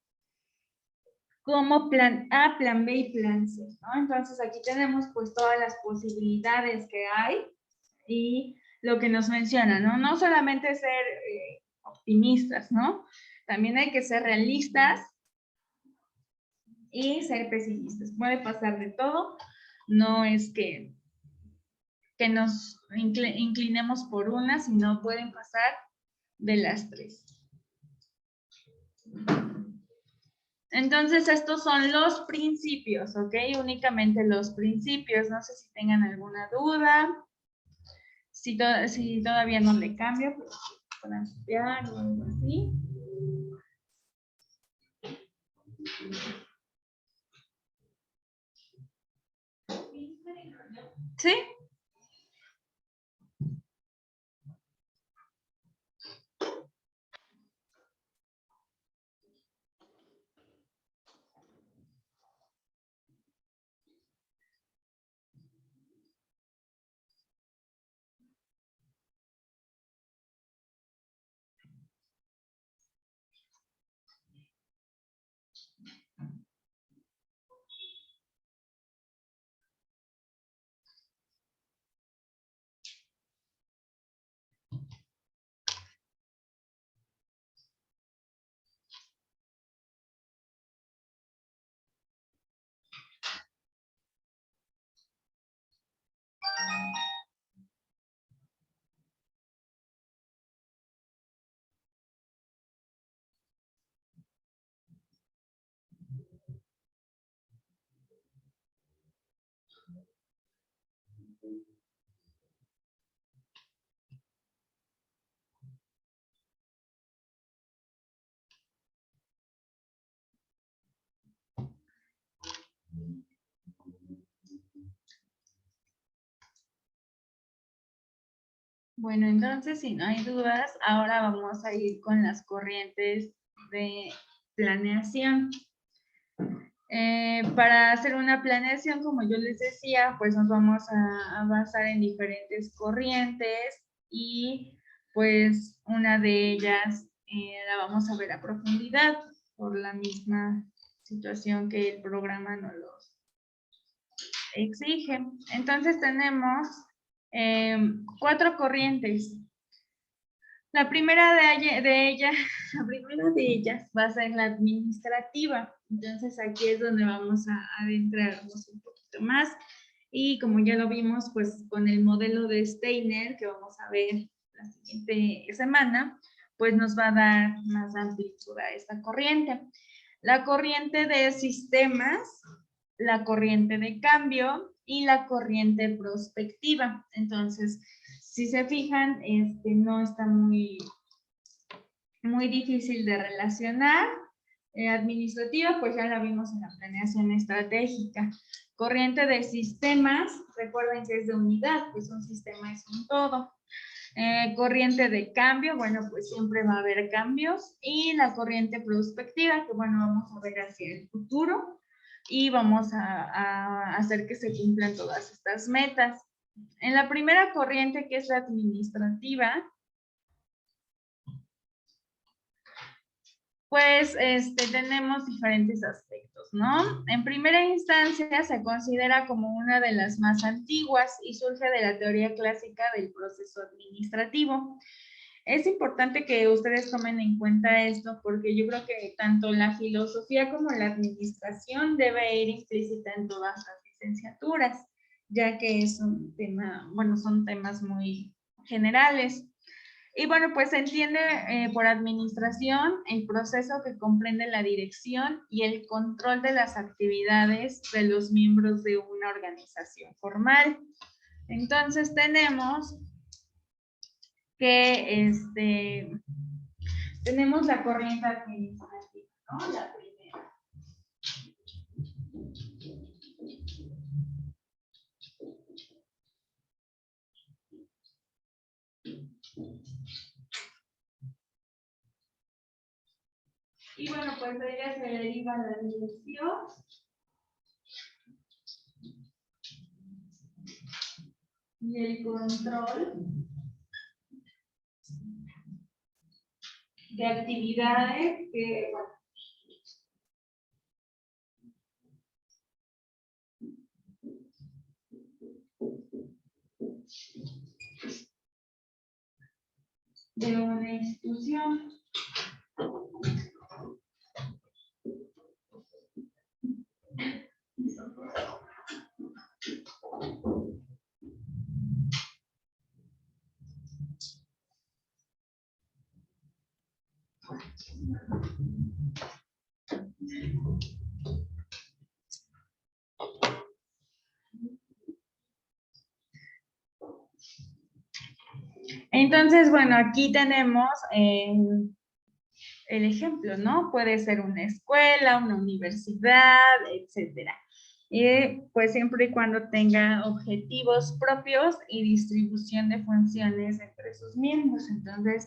como plan A, plan B y plan C, ¿no? Entonces aquí tenemos pues todas las posibilidades que hay y lo que nos menciona, ¿no? No solamente ser optimistas, ¿no? También hay que ser realistas y ser pesimistas. Puede pasar de todo, no es que nos inclinemos por una, sino pueden pasar de las tres. Entonces, estos son los principios, ¿ok? Únicamente los principios. No sé si tengan alguna duda. Si todavía no le cambio, pues pueden copiar o algo así. ¿Sí? Bueno, entonces, si no hay dudas, ahora vamos a ir con las corrientes de planeación. Para hacer una planeación, como yo les decía, pues nos vamos a basar en diferentes corrientes y pues una de ellas la vamos a ver a profundidad por la misma situación que el programa nos los exige. Entonces tenemos 4 corrientes. La primera de ellas va a ser la administrativa. Entonces aquí es donde vamos a adentrarnos un poquito más. Y como ya lo vimos, pues con el modelo de Steiner, que vamos a ver la siguiente semana, pues nos va a dar más amplitud a esta corriente. La corriente de sistemas, la corriente de cambio y la corriente prospectiva. Entonces, Si se fijan, no está muy difícil de relacionar. Administrativa, pues ya la vimos en la planeación estratégica. Corriente de sistemas, recuerden que es de unidad, pues un sistema es un todo. Corriente de cambio, bueno, pues siempre va a haber cambios. Y la corriente prospectiva, que bueno, vamos a ver hacia el futuro y vamos a hacer que se cumplan todas estas metas. En la primera corriente, que es la administrativa, pues tenemos diferentes aspectos, ¿no? En primera instancia se considera como una de las más antiguas y surge de la teoría clásica del proceso administrativo. Es importante que ustedes tomen en cuenta esto porque yo creo que tanto la filosofía como la administración debe ir implícita en todas las licenciaturas, ya que es un tema, bueno, son temas muy generales. Y bueno, pues se entiende por administración el proceso que comprende la dirección y el control de las actividades de los miembros de una organización formal. Entonces tenemos que tenemos la corriente administrativa, ¿no? La primera. Y bueno, pues de ella se deriva la dirección. Y el control de actividades que, bueno, de una institución. Entonces, bueno, aquí tenemos el ejemplo, ¿no? Puede ser una escuela, una universidad, etcétera. Pues siempre y cuando tenga objetivos propios y distribución de funciones entre sus miembros. Entonces,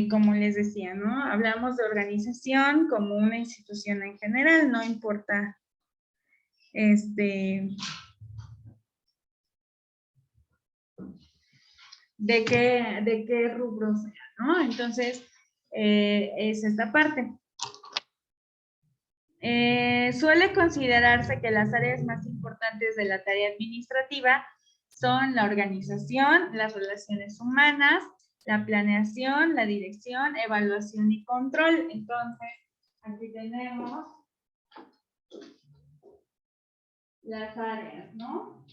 como les decía, ¿no? Hablamos de organización como una institución en general, no importa de qué rubro sea, ¿no? Entonces, es esta parte. Suele considerarse que las áreas más importantes de la tarea administrativa son la organización, las relaciones humanas, la planeación, la dirección, evaluación y control. Entonces, aquí tenemos las áreas, ¿no?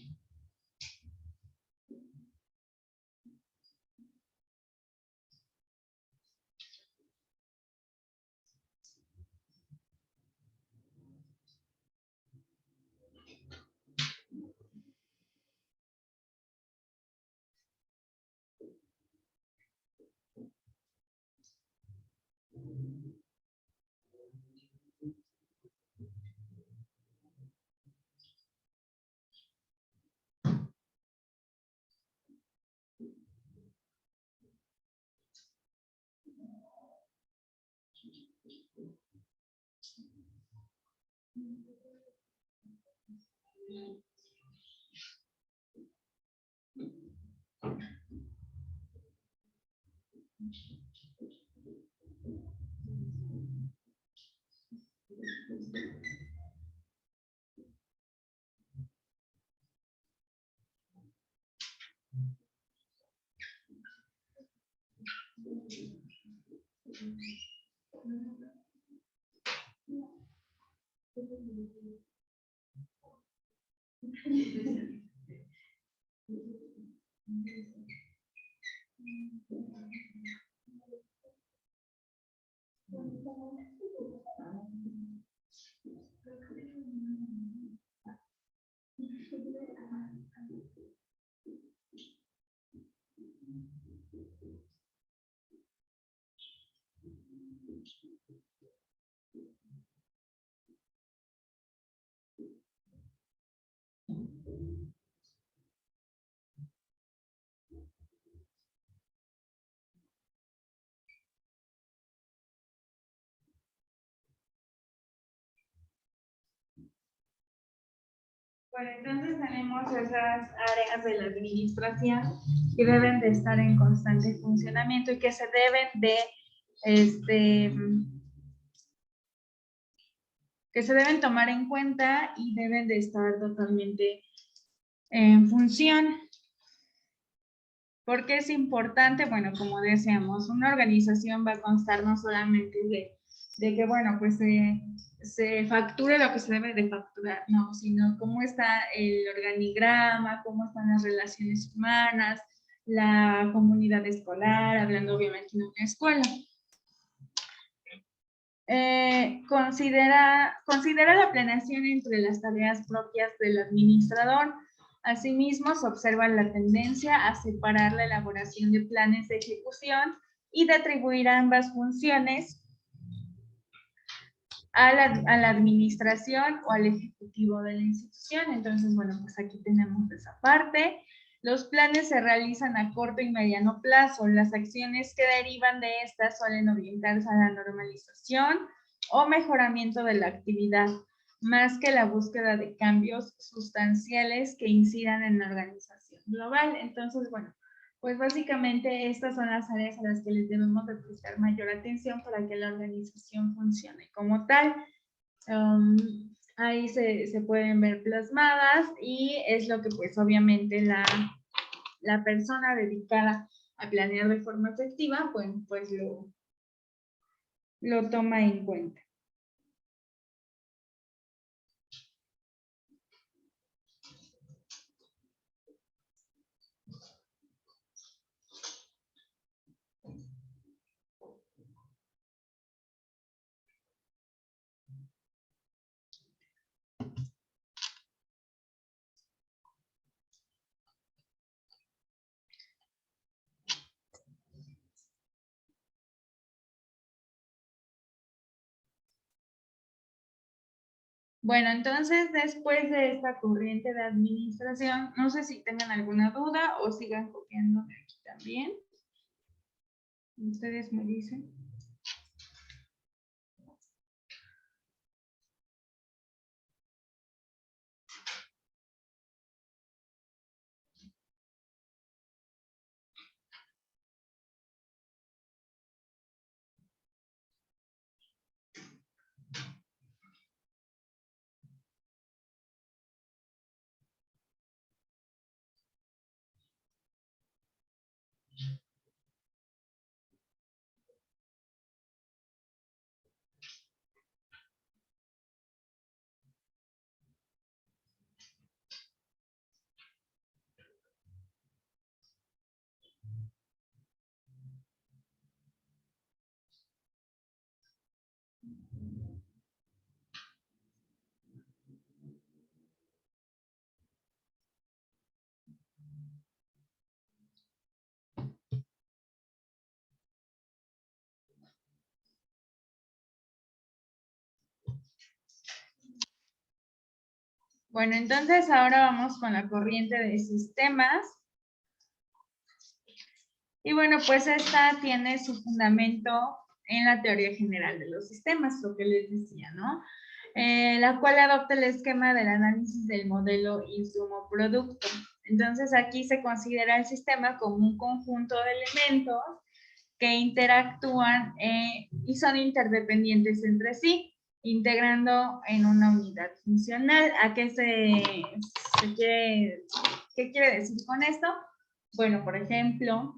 Bueno, entonces tenemos esas áreas de la administración que deben de estar en constante funcionamiento y que se deben de, que se deben tomar en cuenta y deben de estar totalmente en función. ¿Por qué es importante? Bueno, como decíamos, una organización va a constar no solamente de que, bueno, pues se facture lo que se debe de facturar, no, sino cómo está el organigrama, cómo están las relaciones humanas, la comunidad escolar, hablando obviamente de una escuela. Considera la planeación entre las tareas propias del administrador. Asimismo, se observa la tendencia a separar la elaboración de planes de ejecución y de atribuir ambas funciones a la administración o al ejecutivo de la institución. Entonces, bueno, pues aquí tenemos esa parte. Los planes se realizan a corto y mediano plazo. Las acciones que derivan de estas suelen orientarse a la normalización o mejoramiento de la actividad, más que la búsqueda de cambios sustanciales que incidan en la organización global. Entonces, bueno, pues básicamente estas son las áreas a las que les debemos de prestar mayor atención para que la organización funcione como tal. Ahí se pueden ver plasmadas y es lo que pues obviamente la persona dedicada a planear de forma efectiva, pues lo toma en cuenta. Bueno, entonces después de esta corriente de administración, no sé si tengan alguna duda o sigan copiándome aquí también. Ustedes me dicen. Bueno, entonces ahora vamos con la corriente de sistemas. Y bueno, pues esta tiene su fundamento en la teoría general de los sistemas, lo que les decía, ¿no? La cual adopta el esquema del análisis del modelo insumo-producto. Entonces aquí se considera el sistema como un conjunto de elementos que interactúan y son interdependientes entre sí, integrando en una unidad funcional. ¿A qué qué quiere decir con esto? Bueno, por ejemplo,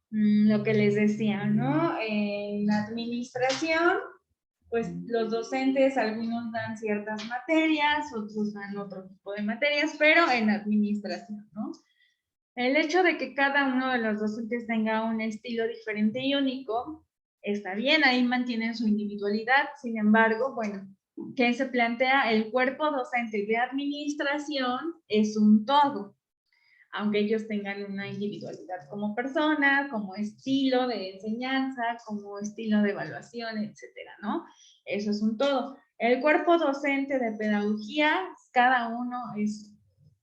lo que les decía, ¿no? En la administración, pues los docentes, algunos dan ciertas materias, otros dan otro tipo de materias, pero en administración, ¿no? El hecho de que cada uno de los docentes tenga un estilo diferente y único, está bien, ahí mantienen su individualidad. Sin embargo, bueno, ¿qué se plantea? El cuerpo docente de administración es un todo, aunque ellos tengan una individualidad como persona, como estilo de enseñanza, como estilo de evaluación, etcétera, ¿no? Eso es un todo. El cuerpo docente de pedagogía, cada uno es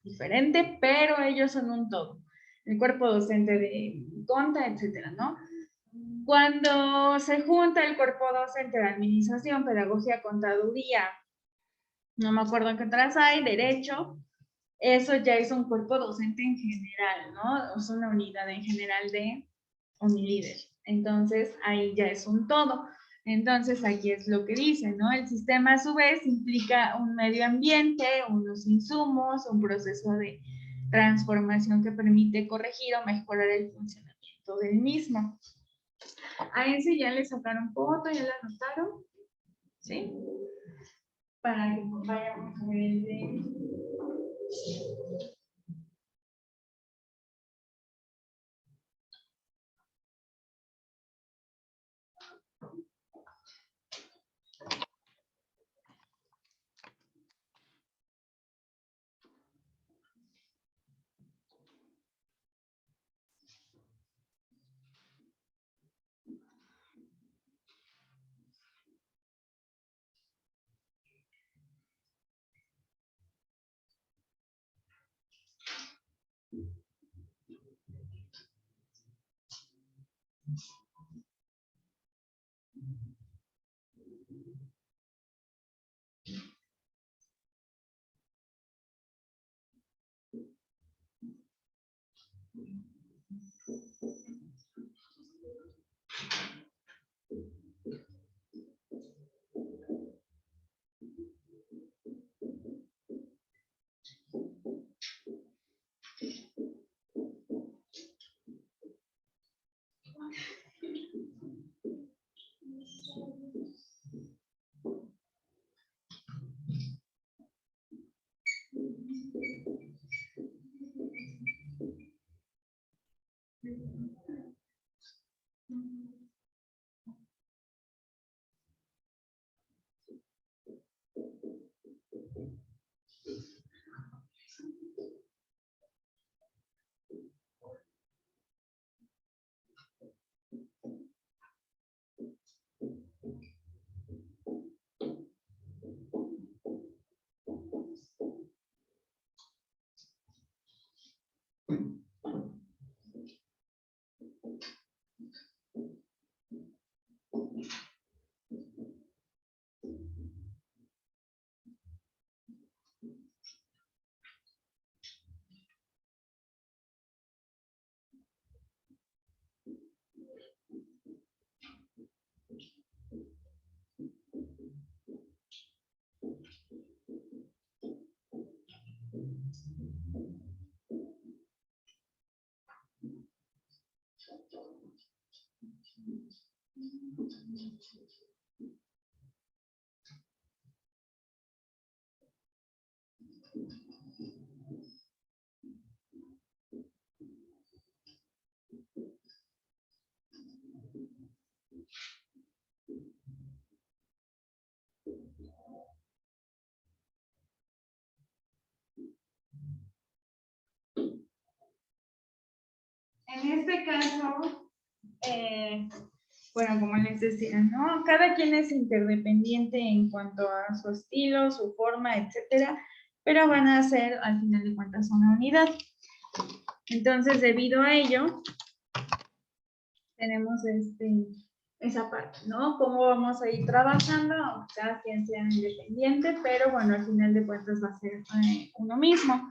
diferente, pero ellos son un todo. El cuerpo docente de Conta, etcétera, ¿no? Cuando se junta el cuerpo docente de Administración, Pedagogía, Contaduría, no me acuerdo qué otras hay, Derecho, eso ya es un cuerpo docente en general, ¿no? Es una unidad en general de Unilíder. Entonces, ahí ya es un todo. Entonces, aquí es lo que dice, ¿no? El sistema, a su vez, implica un medio ambiente, unos insumos, un proceso de transformación que permite corregir o mejorar el funcionamiento del mismo. A ese ya le sacaron foto, ya le anotaron, ¿sí? Para que vayamos a ver el de... En este caso, bueno, como les decía, ¿no? Cada quien es interdependiente en cuanto a su estilo, su forma, etcétera, pero van a ser, al final de cuentas, una unidad. Entonces, debido a ello, tenemos esa parte, ¿no? Cómo vamos a ir trabajando, aunque cada quien sea independiente, pero bueno, al final de cuentas va a ser uno mismo.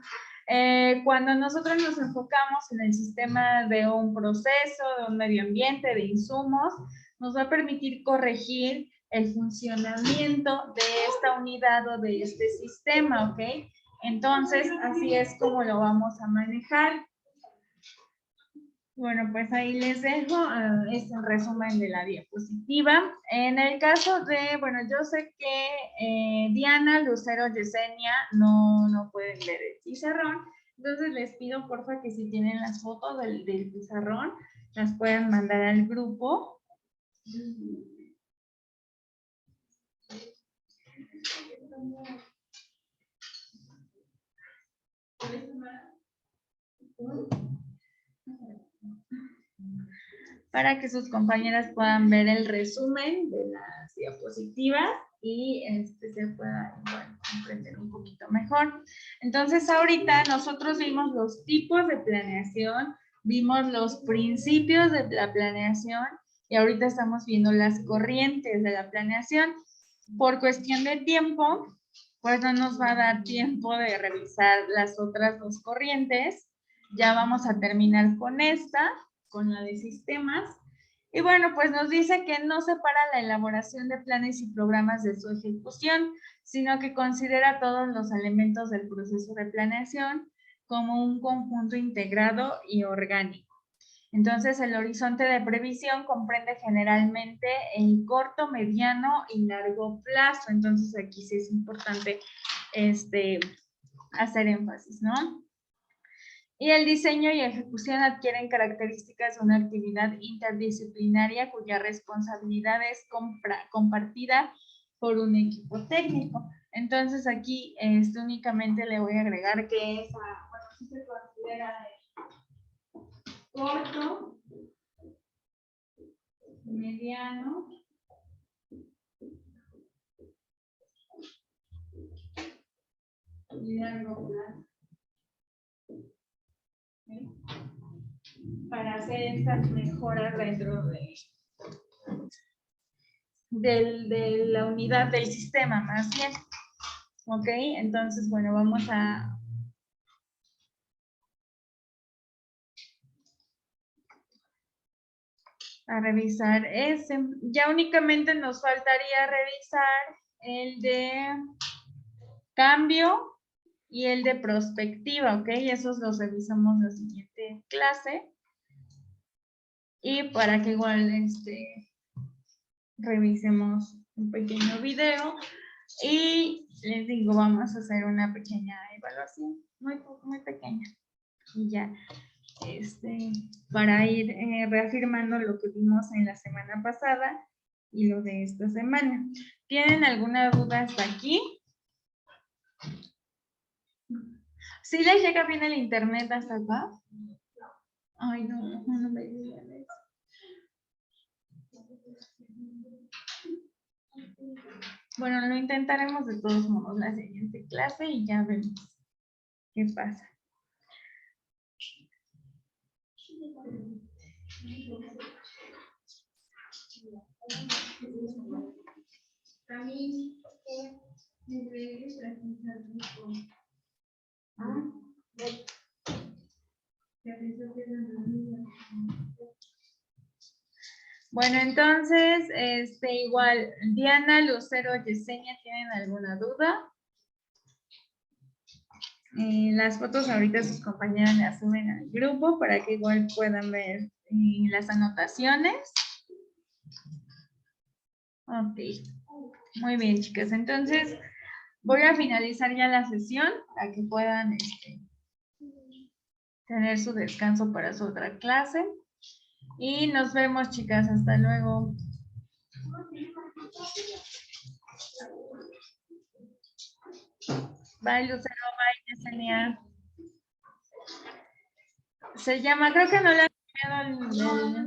Cuando nosotros nos enfocamos en el sistema de un proceso, de un medio ambiente, de insumos, nos va a permitir corregir el funcionamiento de esta unidad o de este sistema, ¿ok? Entonces, así es como lo vamos a manejar. Bueno, pues ahí les dejo este resumen de la diapositiva. En el caso de, bueno, yo sé que Diana, Lucero, Yesenia no pueden ver el pizarrón, entonces les pido porfa que si tienen las fotos del pizarrón, las puedan mandar al grupo. Para que sus compañeras puedan ver el resumen de las diapositivas y se pueda, bueno, comprender un poquito mejor. Entonces, ahorita nosotros vimos los tipos de planeación, vimos los principios de la planeación y ahorita estamos viendo las corrientes de la planeación. Por cuestión de tiempo, pues no nos va a dar tiempo de revisar las otras dos corrientes. Ya vamos a terminar con esta, con la de sistemas. Y bueno, pues nos dice que no separa la elaboración de planes y programas de su ejecución, sino que considera todos los elementos del proceso de planeación como un conjunto integrado y orgánico. Entonces, el horizonte de previsión comprende generalmente el corto, mediano y largo plazo. Entonces, aquí sí es importante hacer énfasis, ¿no? Y el diseño y ejecución adquieren características de una actividad interdisciplinaria cuya responsabilidad es compartida por un equipo técnico. Entonces, aquí únicamente le voy a agregar que es, bueno, sí se considera corto, mediano y largo plazo. ¿Sí? Para hacer estas mejoras dentro de la unidad del sistema, más bien. ¿Ok? Entonces, bueno, vamos a revisar ese. Ya únicamente nos faltaría revisar el de cambio y el de prospectiva, ¿ok? Esos los revisamos en la siguiente clase. Y para que igual revisemos un pequeño video. Y les digo, vamos a hacer una pequeña evaluación, muy pequeña. Y ya, para ir reafirmando lo que vimos en la semana pasada y lo de esta semana. ¿Tienen alguna duda hasta aquí? ¿Sí les llega bien el internet hasta acá? Ay, no me digan eso. Bueno, lo intentaremos de todos modos la siguiente clase y ya vemos qué pasa. Bueno, entonces, igual, Diana, Lucero, Yesenia, ¿tienen alguna duda? Las fotos ahorita sus compañeras las suben al grupo para que igual puedan ver las anotaciones. Ok, muy bien, chicas. Entonces, voy a finalizar ya la sesión para que puedan tener su descanso para su otra clase. Y nos vemos, chicas. Hasta luego. Bye, Lucero. Bye, Yesenia. Se llama, creo que no le han enviado el